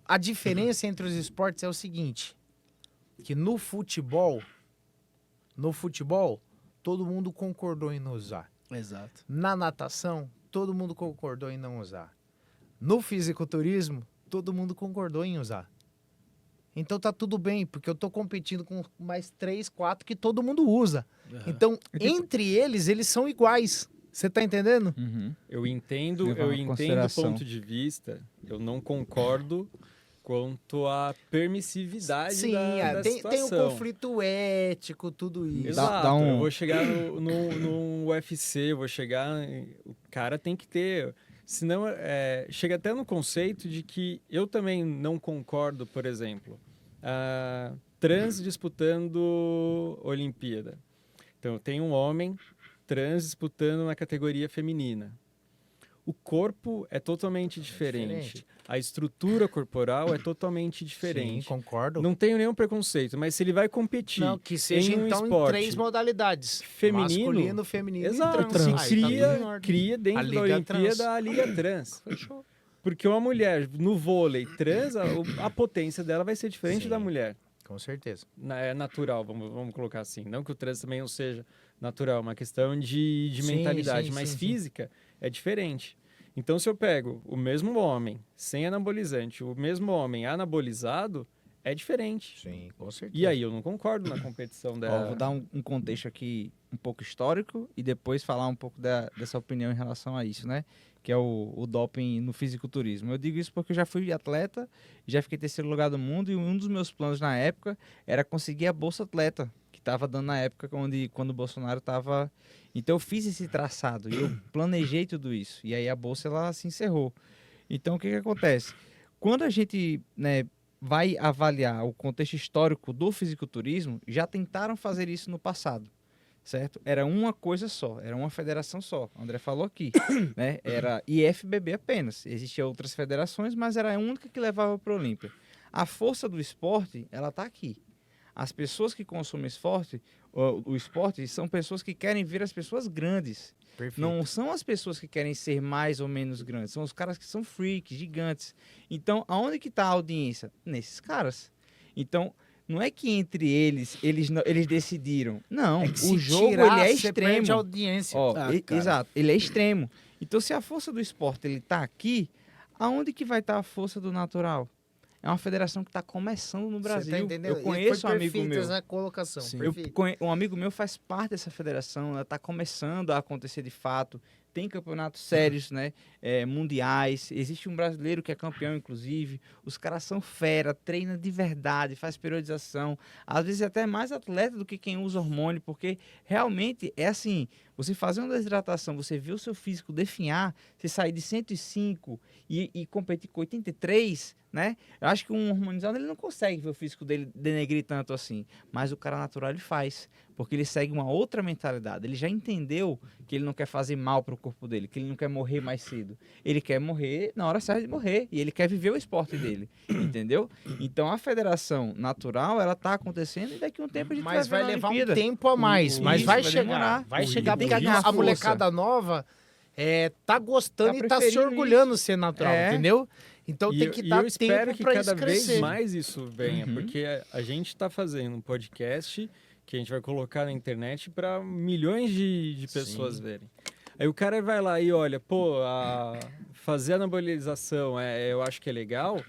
A diferença entre os esportes é o seguinte, que no futebol, todo mundo concordou em não usar. Exato. Na natação, todo mundo concordou em não usar. No fisiculturismo, todo mundo concordou em usar. Então tá tudo bem, porque eu tô competindo com mais 3, 4 que todo mundo usa. Então, entre eles são iguais. Você tá entendendo? Uhum. Eu entendo Levar em o consideração. ponto de vista, eu não concordo quanto à permissividade Sim, da tem o situação. conflito ético, tudo isso. Exato, Dá um- eu vou chegar no UFC, eu vou chegar... O cara tem que ter... Senão, chega até no conceito de que eu também não concordo, por exemplo, trans disputando Olimpíada. Então, tem um homem trans disputando na categoria feminina. O corpo é totalmente diferente. A estrutura corporal é totalmente diferente. Sim, concordo. Não tenho nenhum preconceito, mas se ele vai competir Não, que seja em um então esporte em 3 modalidades. feminino, Masculino, feminino exato, e trans. se Aí tá tudo em ordem. cria A dentro da Liga Olimpíada Trans. a Liga Trans. Fechou. Porque uma mulher no vôlei trans, a potência dela vai ser diferente Sim. da mulher. Com certeza. É natural, vamos colocar assim. Não que o trans também não seja natural, é uma questão de Sim, mentalidade, sim, mas sim, física é diferente. Então, se eu pego o mesmo homem sem anabolizante, o mesmo homem anabolizado, é diferente. Sim, com certeza. E aí, eu não concordo na competição Ó, dela. vou dar um contexto aqui um pouco histórico e depois falar um pouco dessa opinião em relação a isso, né? Que é o doping no fisiculturismo. Eu digo isso porque eu já fui atleta, já fiquei em terceiro lugar do mundo e um dos meus planos na época era conseguir a Bolsa Atleta, que estava dando na época quando o Bolsonaro estava... Então eu fiz esse traçado e eu planejei tudo isso. E aí a Bolsa ela se encerrou. Então o que acontece? Quando a gente, né, vai avaliar o contexto histórico do fisiculturismo, já tentaram fazer isso no passado, certo? Era uma coisa só, era uma federação só. O André falou aqui, né? Era IFBB apenas. Existiam outras federações, mas era a única que levava para o Olímpia. A força do esporte, ela está aqui. As pessoas que consomem o esporte são pessoas que querem ver as pessoas grandes. Perfeito. Não são as pessoas que querem ser mais ou menos grandes, são os caras que são freaks, gigantes. Então, aonde que está a audiência? Nesses caras. Então, não é que entre eles decidiram. Não, que o se jogo tirar, ele é você extremo. perde a audiência. Ó, Ah, cara. exato, ele é extremo. Então, se a força do esporte ele tá aqui, aonde que vai estar a força do natural? É uma federação que está começando no Brasil. Você tá entendendo? Eu conheço um Foi amigo perfeita meu. essa colocação. Sim. Perfeito. Um amigo meu faz parte dessa federação, ela está começando a acontecer de fato. Tem campeonatos sérios, né? Mundiais. Existe um brasileiro que é campeão, inclusive. Os caras são fera, treina de verdade, faz periodização. Às vezes é até mais atleta do que quem usa hormônio, porque realmente é assim: você fazer uma desidratação, você vê o seu físico definhar, você sair de 105 e competir com 83, né? Eu acho que um hormonizado ele não consegue ver o físico dele denegrir tanto assim. Mas o cara natural ele faz, porque ele segue uma outra mentalidade. Ele já entendeu que ele não quer fazer mal para o corpo dele, que ele não quer morrer mais cedo. Ele quer morrer na hora certa de morrer e ele quer viver o esporte dele, entendeu? Então a federação natural ela tá acontecendo e daqui a um tempo a gente Mas vai ver na levar Olimpíada. um tempo a mais. Isso, Mas vai vai chegar. demorar. Vai O chegar, ritmo porque tem a força. molecada nova tá gostando Tá e tá se preferindo orgulhando de ser natural, É. entendeu? Então tem que E dar eu espero tempo que pra cada isso vez crescer. mais isso venha, Uhum. porque a gente está fazendo um podcast que a gente vai colocar na internet para milhões de pessoas verem. Aí o cara vai lá e olha, pô, fazer anabolização eu acho que é legal.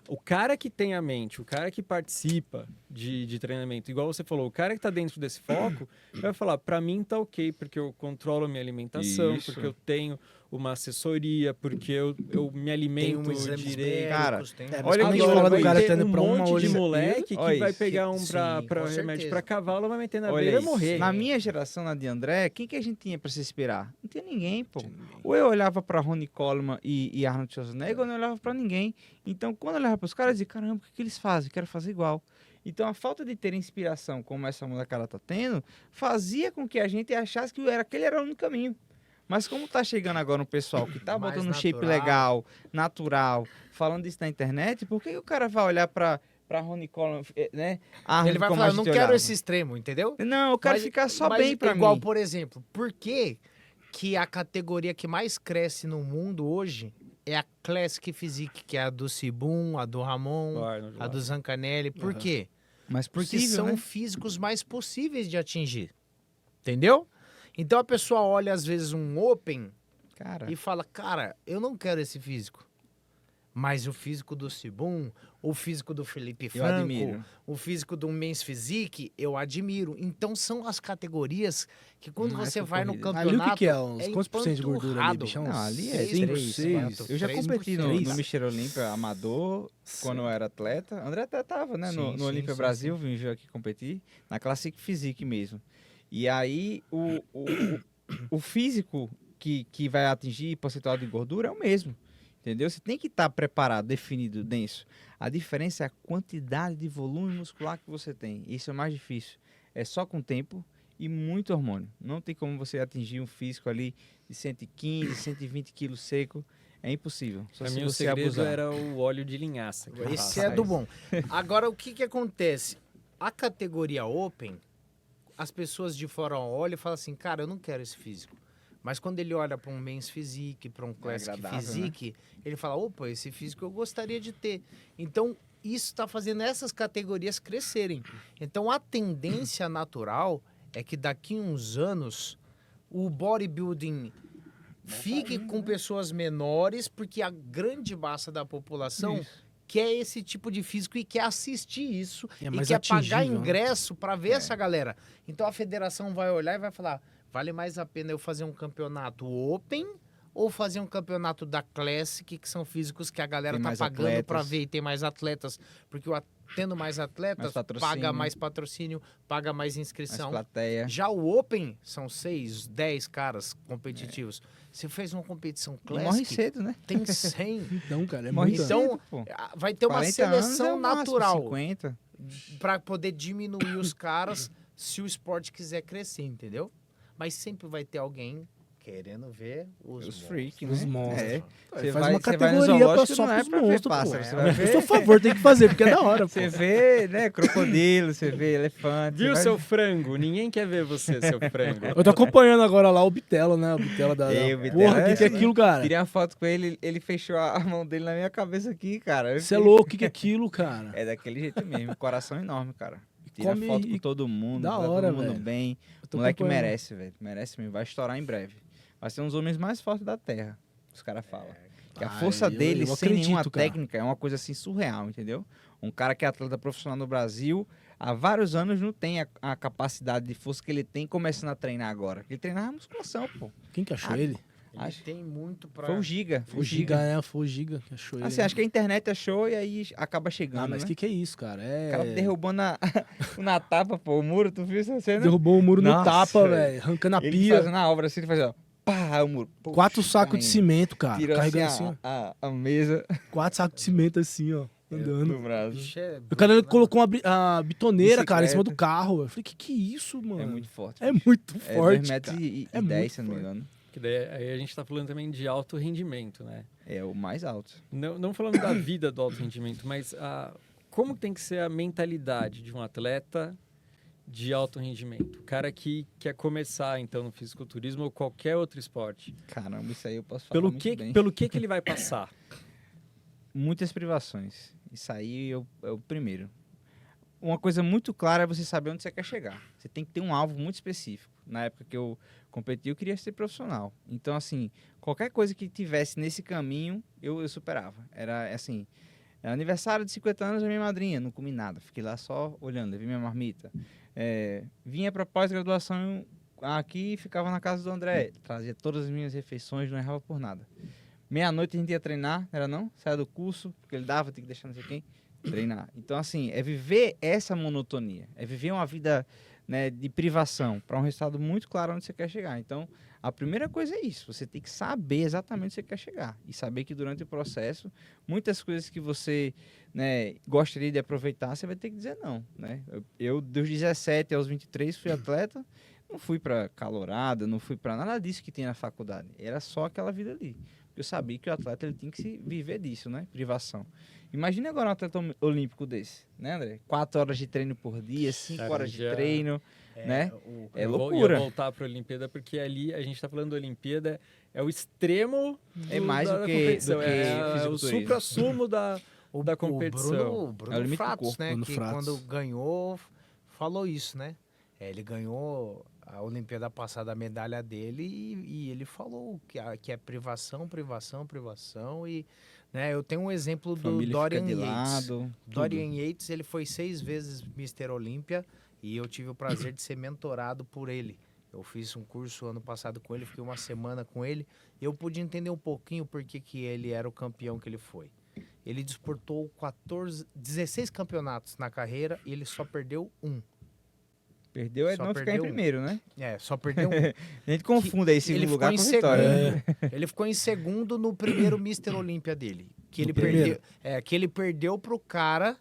O cara que tem a mente, o cara que participa de treinamento, igual você falou, o cara que tá dentro desse foco, vai falar, pra mim tá ok, porque eu controlo a minha alimentação, Isso. porque eu tenho uma assessoria, porque eu me Tem alimento exames direito. Cara, médicos, tem... mas Olha quando a gente agora, fala do vai cara ter tendo um pra uma monte de olho- moleque que Olha vai isso. pegar Sim, pra com remédio certeza. pra cavalo, vai meter na Olha beira e isso. morrer. Na minha geração, na de André, quem que a gente tinha pra se inspirar? Não tinha ninguém, pô. Ou eu olhava pra Ronnie Coleman e Arnold Schwarzenegger, ou eu não olhava pra ninguém. Então, quando eu olhava pros caras, eu dizia, caramba, o que eles fazem? Eu quero fazer igual. Então, a falta de ter inspiração, como essa molecada tá tendo, fazia com que a gente achasse que aquele era o único caminho. Mas como tá chegando agora um pessoal que tá Mais botando um shape natural. legal, natural, falando isso na internet, por que o cara vai olhar pra Ronnie Coleman, né? Arnold, Ele vai como falar, a eu não gente quero olhava? esse extremo, entendeu? Não, eu quero Mas- ficar só mas bem pra igual, mim. por exemplo, por que que a categoria que mais cresce no mundo hoje é a Classic Physique, que é a do Sibum, a do Ramon, O Arnold a lá. do Zancanelli. Por Aham. quê? Mas Porque possível, são né? físicos mais possíveis de atingir. Entendeu? Então a pessoa olha às vezes um Open Cara, e fala, cara, eu não quero esse físico. Mas o físico do Sibum, o físico do Felipe Eu Franco, admiro. o físico do Men's Physique, eu admiro. Então são as categorias que quando Mais você por vai no corrida. campeonato... Ali o que é? Uns quantos por cento de gordura ali, empanturrado. bichão? Não, ali é 6%, 3, Eu já competi no 3%. Mister Olímpia amador, quando eu era atleta. André até tava, né? Sim, No sim, Olímpia sim, Brasil, vim ver aqui competir, na Classic Physique mesmo. E aí, o físico que vai atingir percentual de gordura é o mesmo. Entendeu? Você tem que estar preparado, definido, denso. A diferença é a quantidade de volume muscular que você tem. Isso é o mais difícil. É só com tempo e muito hormônio. Não tem como você atingir um físico ali de 115, 120 quilos seco. É impossível. Só Pra se mim o você segredo abusar. era o óleo de linhaça. Que eu Esse faço. é do bom. Agora, o que acontece? A categoria Open, as pessoas de fora olham e falam assim, cara, eu não quero esse físico. Mas quando ele olha para um Men's Physique, para um Classic agradável, Physique, ele fala, opa, esse físico eu gostaria de ter. Então, isso está fazendo essas categorias crescerem. Então, a tendência natural é que daqui uns anos o bodybuilding fique com pessoas menores, porque a grande massa da população quer esse tipo de físico e quer assistir isso É e mais quer pagar atingível, né? ingresso para ver essa galera. Então a federação vai olhar e vai falar: vale mais a pena eu fazer um campeonato Open ou fazer um campeonato da Classic, que são físicos que a galera Tem tá mais pagando para atletas. ver e tem mais atletas, porque tendo mais atletas Mais patrocínio. paga mais patrocínio, paga mais Mais inscrição. plateia. Já o Open são 6, 10 caras competitivos. Você fez uma competição E morre Classic, cedo, né? tem 100. Então, cara, é Morre muito. Então, cedo, pô. Vai ter uma 40 anos seleção é o máximo, natural 50. para poder diminuir os caras se o esporte quiser crescer, entendeu? Mas sempre vai ter alguém querendo ver Os freaks, né? Os monstros. É. Faz Você vai, uma você vai no categoria zoológico, só não é pros pra ver monstros, pô. pássaro. Você vai Eu ver... sou a favor, tem que fazer, porque é da hora, pô. Você vê, né, crocodilo, você vê elefante. Viu você vai- seu frango? Ninguém quer ver você, seu frango. Eu tô acompanhando agora lá o Bitelo, né? O Bitelo da... Ei, o da... Bitelo Porra, o que é é- aquilo, cara? Tirei uma foto com ele, ele fechou a mão dele na minha cabeça aqui, cara. Eu Você é fiquei- louco, o que é aquilo, cara? É daquele jeito mesmo, coração enorme, cara. Tira Come foto e- com todo mundo, da tá hora, todo mundo velho. bem. Eu tô O moleque acompanhando. merece, velho. Merece mesmo. Vai estourar em breve. Vai ser um dos homens mais fortes da Terra, os caras falam. Que a força eu dele, sem acredito, nenhuma cara. técnica, é uma coisa assim surreal, entendeu? Um cara que é atleta profissional no Brasil, há vários anos não tem a capacidade de força que ele tem começando a treinar agora. Ele treinava musculação, pô. Quem que achou Ah, ele? Ele Acho- tem muito pra... Foi o Giga. Foi o Giga, né? Foi o Giga que achou ele. Assim, acho que a internet achou e aí acaba chegando, Ah, mas né? que é isso, cara? O cara derrubou na tapa, pô, o muro, tu viu essa cena? Derrubou o muro no Nossa, tapa, velho. velho. Arrancando a Ele pia. fazendo a obra assim, ele fazia, ó, pá, o muro. Puxa, 4 sacos de caindo. cimento, cara. Tirou Carregando assim, assim, ó. a mesa 4 sacos de cimento assim, ó. Andando. no braço. Bicho é O cara bruto, né? colocou a bitoneira, cara, em cima do Bicicleta. carro. Eu falei, que é isso, mano? É muito forte. É bicho. muito É forte, 2 metros cara. e É 10, muito se não me forte. engano. Que daí, aí a gente tá falando também de alto rendimento, né? É o mais alto. Não falando da vida do alto rendimento, mas como tem que ser a mentalidade de um atleta de alto rendimento? O cara que quer começar, então, no fisiculturismo ou qualquer outro esporte. Caramba, isso aí eu posso falar Pelo muito que, bem. pelo que ele vai passar? Muitas privações. Isso aí é o primeiro. Uma coisa muito clara é você saber onde você quer chegar. Você tem que ter um alvo muito específico. Na época que eu competi, eu queria ser profissional. Então, assim, qualquer coisa que tivesse nesse caminho, eu superava. Era, assim, aniversário de 50 anos da minha madrinha, não comi nada. Fiquei lá só olhando, levei minha marmita. Vinha para pós-graduação aqui e ficava na casa do André. Trazia todas as minhas refeições, não errava por nada. Meia-noite a gente ia treinar, não era não? Saia do curso, porque ele dava, tem que deixar não sei quem, treinar. Então, assim, é viver essa monotonia. É viver uma vida, né, de privação, para um resultado muito claro onde você quer chegar. Então, a primeira coisa é isso. Você tem que saber exatamente onde você quer chegar. E saber que durante o processo, muitas coisas que você, né, gostaria de aproveitar, você vai ter que dizer não, né? Eu dos 17 aos 23, fui atleta. Não fui para calorada, não fui para nada disso que tem na faculdade. Era só aquela vida ali. Eu sabia que o atleta ele tem que se viver disso, né? Privação. Imagine agora um atleta olímpico desse, né, André? 4 horas de treino por dia, 5 Cara, horas de já- treino, né? É Eu loucura. ia voltar para a Olimpíada, porque ali a gente está falando da Olimpíada, é o extremo É mais da do que competição. É o fisiculturismo. supra-sumo da competição. O Bruno É o limite do Fratos, corpo, né? Bruno Que Fratos. quando ganhou, falou isso, né? Ele ganhou a Olimpíada passada, a medalha dele, e ele falou que é privação, privação, privação, e né? Eu tenho um exemplo do Família Dorian fica de Yates. lado. Dorian Yates, ele foi 6 vezes Mr. Olímpia e eu tive o prazer de ser mentorado por ele. Eu fiz um curso ano passado com ele, fiquei uma semana com ele e eu pude entender um pouquinho por que ele era o campeão que ele foi. Ele disputou 16 campeonatos na carreira e ele só perdeu um. Perdeu é Só não ficar em perdeu um. primeiro, né? Só perdeu um. A gente confunde aí Ele segundo ficou lugar em com vitória. segundo. né? Ele ficou em segundo no primeiro Mr. Olímpia dele. Que No ele, primeiro? que ele perdeu pro cara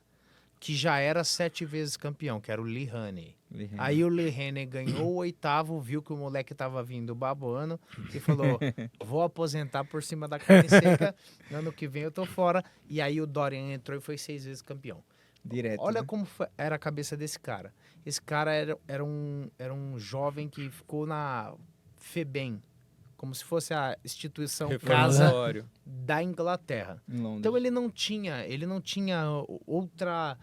que já era 7 vezes campeão, que era o Lee Haney. Aí o Lee Haney ganhou o 8º, viu que o moleque tava vindo babando e falou, vou aposentar por cima da carne seca, ano que vem eu tô fora. E aí o Dorian entrou e foi 6 vezes campeão. Direto. Olha né? como era a cabeça desse cara. Esse cara era um jovem que ficou na FEBEM, como se fosse a instituição casa Reformatório. da Inglaterra. Em Londres. Então ele não tinha outra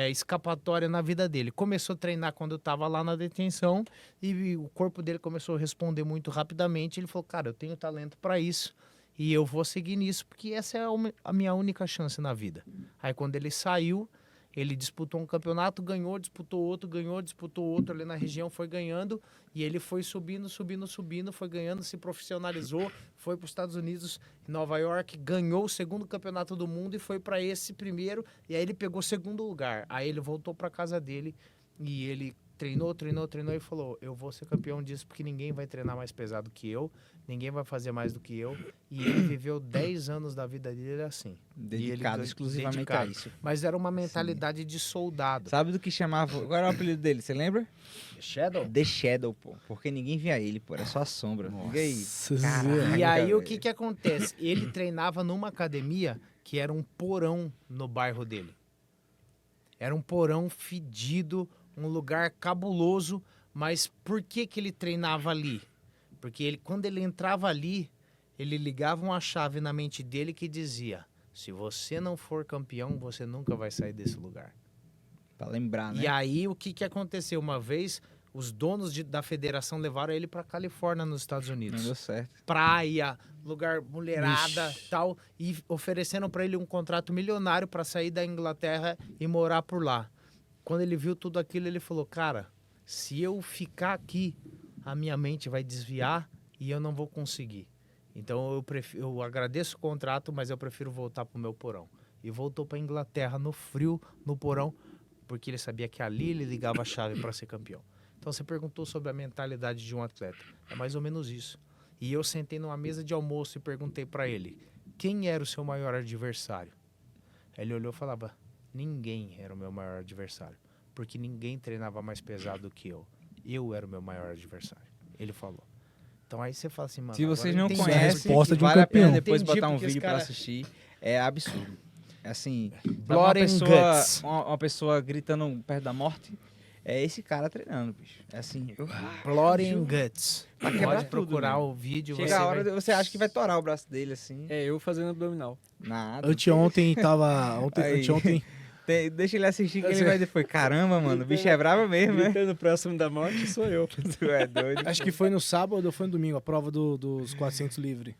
escapatória na vida dele. Começou a treinar quando estava lá na detenção e o corpo dele começou a responder muito rapidamente. Ele falou, cara, eu tenho talento para isso e eu vou seguir nisso porque essa é a minha única chance na vida. Aí quando ele saiu, ele disputou um campeonato, ganhou, disputou outro, ganhou, disputou outro ali na região, foi ganhando e ele foi subindo, foi ganhando, se profissionalizou, foi para os Estados Unidos, em Nova York, ganhou o segundo campeonato do mundo e foi para esse primeiro e aí ele pegou segundo lugar. Aí ele voltou para casa dele e ele treinou e falou, eu vou ser campeão disso porque ninguém vai treinar mais pesado que eu, ninguém vai fazer mais do que eu. E ele viveu 10 anos da vida dele assim. Dedicado exclusivamente dedicado. a isso. Mas era uma mentalidade de soldado. Sabe do que chamava? Qual era o apelido dele? Você lembra? Shadow? The Shadow, pô. Porque ninguém via ele, pô. Era só a sombra. Liga aí. Nossa, Caraca, E aí o velho. que acontece? Ele treinava numa academia que era um porão no bairro dele. Era um porão fedido, um lugar cabuloso, mas por que ele treinava ali? Porque quando ele entrava ali, ele ligava uma chave na mente dele que dizia, se você não for campeão, você nunca vai sair desse lugar. Pra lembrar, né? E aí o que aconteceu? Uma vez, os donos da federação levaram ele para Califórnia, nos Estados Não Unidos. deu certo. Praia, lugar mulherada, Ixi. tal, e ofereceram para ele um contrato milionário para sair da Inglaterra e morar por lá. Quando ele viu tudo aquilo, ele falou, cara, se eu ficar aqui, a minha mente vai desviar e eu não vou conseguir. Então eu agradeço o contrato, mas eu prefiro voltar pro meu porão. E voltou para Inglaterra no frio, no porão, porque ele sabia que ali ele ligava a chave para ser campeão. Então você perguntou sobre a mentalidade de um atleta. É mais ou menos isso. E eu sentei numa mesa de almoço e perguntei para ele, quem era o seu maior adversário? Aí ele olhou e falava, ninguém era o meu maior adversário, porque ninguém treinava mais pesado do que eu. Eu era o meu maior adversário. Ele falou. Então aí você fala assim, mano... Se vocês não agora eu entendi a conhecem, resposta que de um vale a pena campeão. depois Entendi botar um porque esse vídeo pra cara- assistir. É absurdo. É assim, Blood and guts. uma pessoa gritando perto da morte, é esse cara treinando, bicho. É assim, Blood and Guts. Pra quebrar Pode tudo, procurar mano. o vídeo. chega você a hora, vai- você acha que vai torar o braço dele, assim. É, eu fazendo abdominal. Nada. Anteontem tava. Aí. Anteontem. Deixa ele assistir que ele vai depois. Caramba, mano, o bicho é bravo mesmo, né? Gritando próximo da morte sou eu. Tu é doido. Acho que foi no sábado ou foi no domingo, a prova dos 400 livre.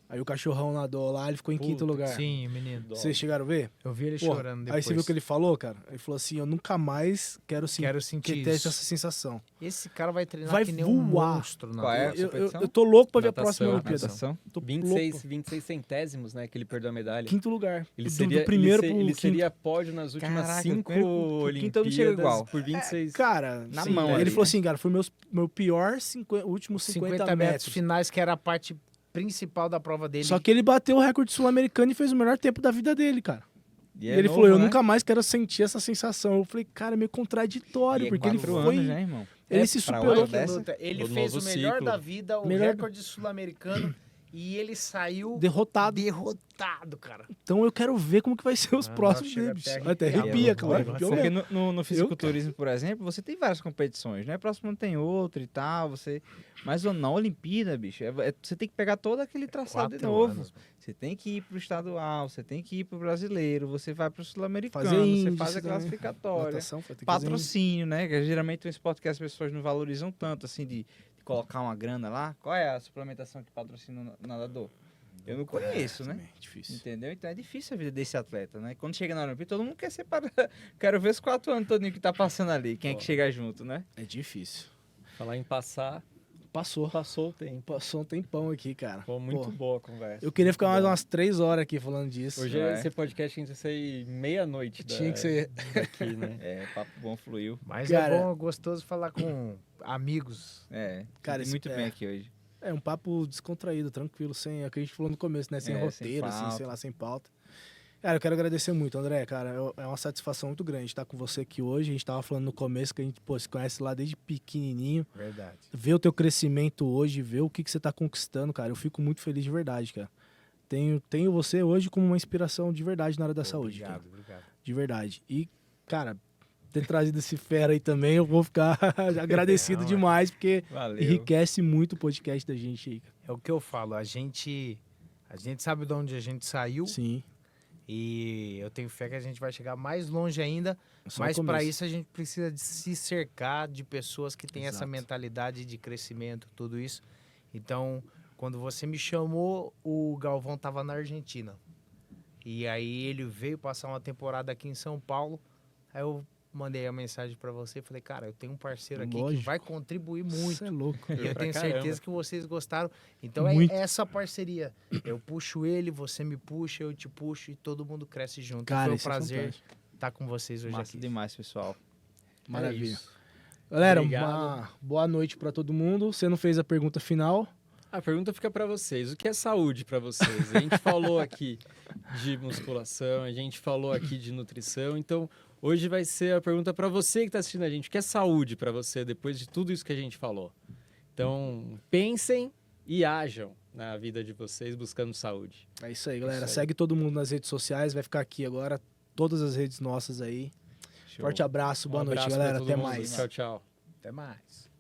Aí o cachorrão nadou lá, ele ficou em quinto lugar. Sim, menino. Vocês chegaram a ver? Eu vi ele Pô, chorando depois. aí você viu o que ele falou, cara? Ele falou assim, eu nunca mais quero Quero sentir ter isso. essa sensação. Esse cara vai treinar Vai que nem um voar. monstro. Na Qual é? próxima. Eu tô louco pra ver a Natação, próxima Olimpíada. Natação. Tô 26 centésimos, né, que ele perdeu a medalha. Quinto lugar. Ele Do- seria, do primeiro ele, pro ele quinto. seria pódio nas últimas Caraca, 5 primeiro pro quinto eu não chego Olimpíadas igual. por 26. Cara, Na sim, mão ele ali. falou assim, cara, foi meu pior 50, último 50 metros. finais, que era a parte principal da prova dele. Só que ele bateu o recorde sul-americano e fez o melhor tempo da vida dele, cara. E E é ele novo, falou, eu né? nunca mais quero sentir essa sensação. Eu falei, cara, é meio contraditório, E é porque ele 4 foi... anos, né, irmão? Ele É, se pra superou. hora Olha que dessa. luta. Ele O fez o novo melhor ciclo. da vida, o Melhor- recorde sul-americano, e ele saiu derrotado. derrotado, cara. Então eu quero ver como que vai ser os Ah, próximos chega dele. até bicho. Até arrepiar, arrepia, mano. claro. Porque porque eu Porque mesmo. no fisiculturismo, por exemplo, você tem várias competições, né? Próximo ano tem outra e tal, mas na Olimpíada, bicho, você tem que pegar todo aquele traçado de 4 novo. anos. Você tem que ir pro estadual, você tem que ir pro brasileiro, você vai pro sul-americano, Fazer você índice faz a também. classificatória. Natação, vai ter que fazer Patrocínio, né? Que é geralmente um esporte que as pessoas não valorizam tanto, assim, de colocar uma grana lá. Qual é a suplementação que patrocina o nadador? Eu não conheço, né? Também, difícil. Entendeu? Então é difícil a vida desse atleta, né? Quando chega na Olimpíada, todo mundo quer ser para... Quero ver os 4 anos todinho que tá passando ali. Quem é que chega junto, né? É difícil. Falar em passar, Passou. passou o tempo. Passou um tempão aqui, cara. Pô, muito Pô, boa a conversa. eu queria ficar mais Muito bom. umas 3 horas aqui falando disso. Hoje É. esse podcast tinha que sair meia-noite. Tinha que ser. Daqui, né? É, papo bom, fluiu. Mas Cara- é bom, gostoso falar com amigos. É, Cara, cara, esse- muito é. bem aqui hoje. É um papo descontraído, tranquilo, sem é o que a gente falou no começo, né? Sem É, sem roteiro, assim, pauta. sei lá, sem pauta. Cara, eu quero agradecer muito, André, cara. É uma satisfação muito grande estar com você aqui hoje. A gente tava falando no começo que a gente, pô, se conhece lá desde pequenininho. Verdade. Ver o teu crescimento hoje, ver o que você tá conquistando, cara. Eu fico muito feliz de verdade, cara. Tenho você hoje como uma inspiração de verdade na área da saúde, Obrigado, cara. obrigado. De verdade. E, cara, ter trazido esse fera aí também, eu vou ficar agradecido Não, demais, porque Valeu. enriquece muito o podcast da gente aí, cara. É o que eu falo, a gente sabe de onde a gente saiu Sim. e eu tenho fé que a gente vai chegar mais longe ainda, Só o mas para começo. isso a gente precisa de se cercar de pessoas que têm essa Exato. mentalidade de crescimento, tudo isso. Então, quando você me chamou, o Galvão estava na Argentina. E aí ele veio passar uma temporada aqui em São Paulo. Aí eu mandei a mensagem para você e falei, cara, eu tenho um parceiro aqui que Lógico. vai contribuir muito. Isso é louco. E eu Pra tenho caramba. certeza que vocês gostaram. Então é Muito. essa parceria. Eu puxo ele, você me puxa, eu te puxo e todo mundo cresce junto. Cara, Foi um isso é prazer fantástico. estar com vocês hoje Massa aqui. demais, pessoal. Maravilha. É isso. Galera, Obrigado. uma boa noite pra todo mundo. Você não fez a pergunta final? A pergunta fica para vocês. O que é saúde para vocês? A gente falou aqui de musculação, a gente falou aqui de nutrição. Então, hoje vai ser a pergunta para você que está assistindo a gente. O que é saúde para você depois de tudo isso que a gente falou? Então, pensem e ajam na vida de vocês buscando saúde. É isso aí, galera. Isso aí. Segue todo mundo nas redes sociais. Vai ficar aqui agora todas as redes nossas aí. Show. Forte abraço, boa Um noite, abraço pra galera. todo Até mundo. mais. Tchau, tchau. Até mais.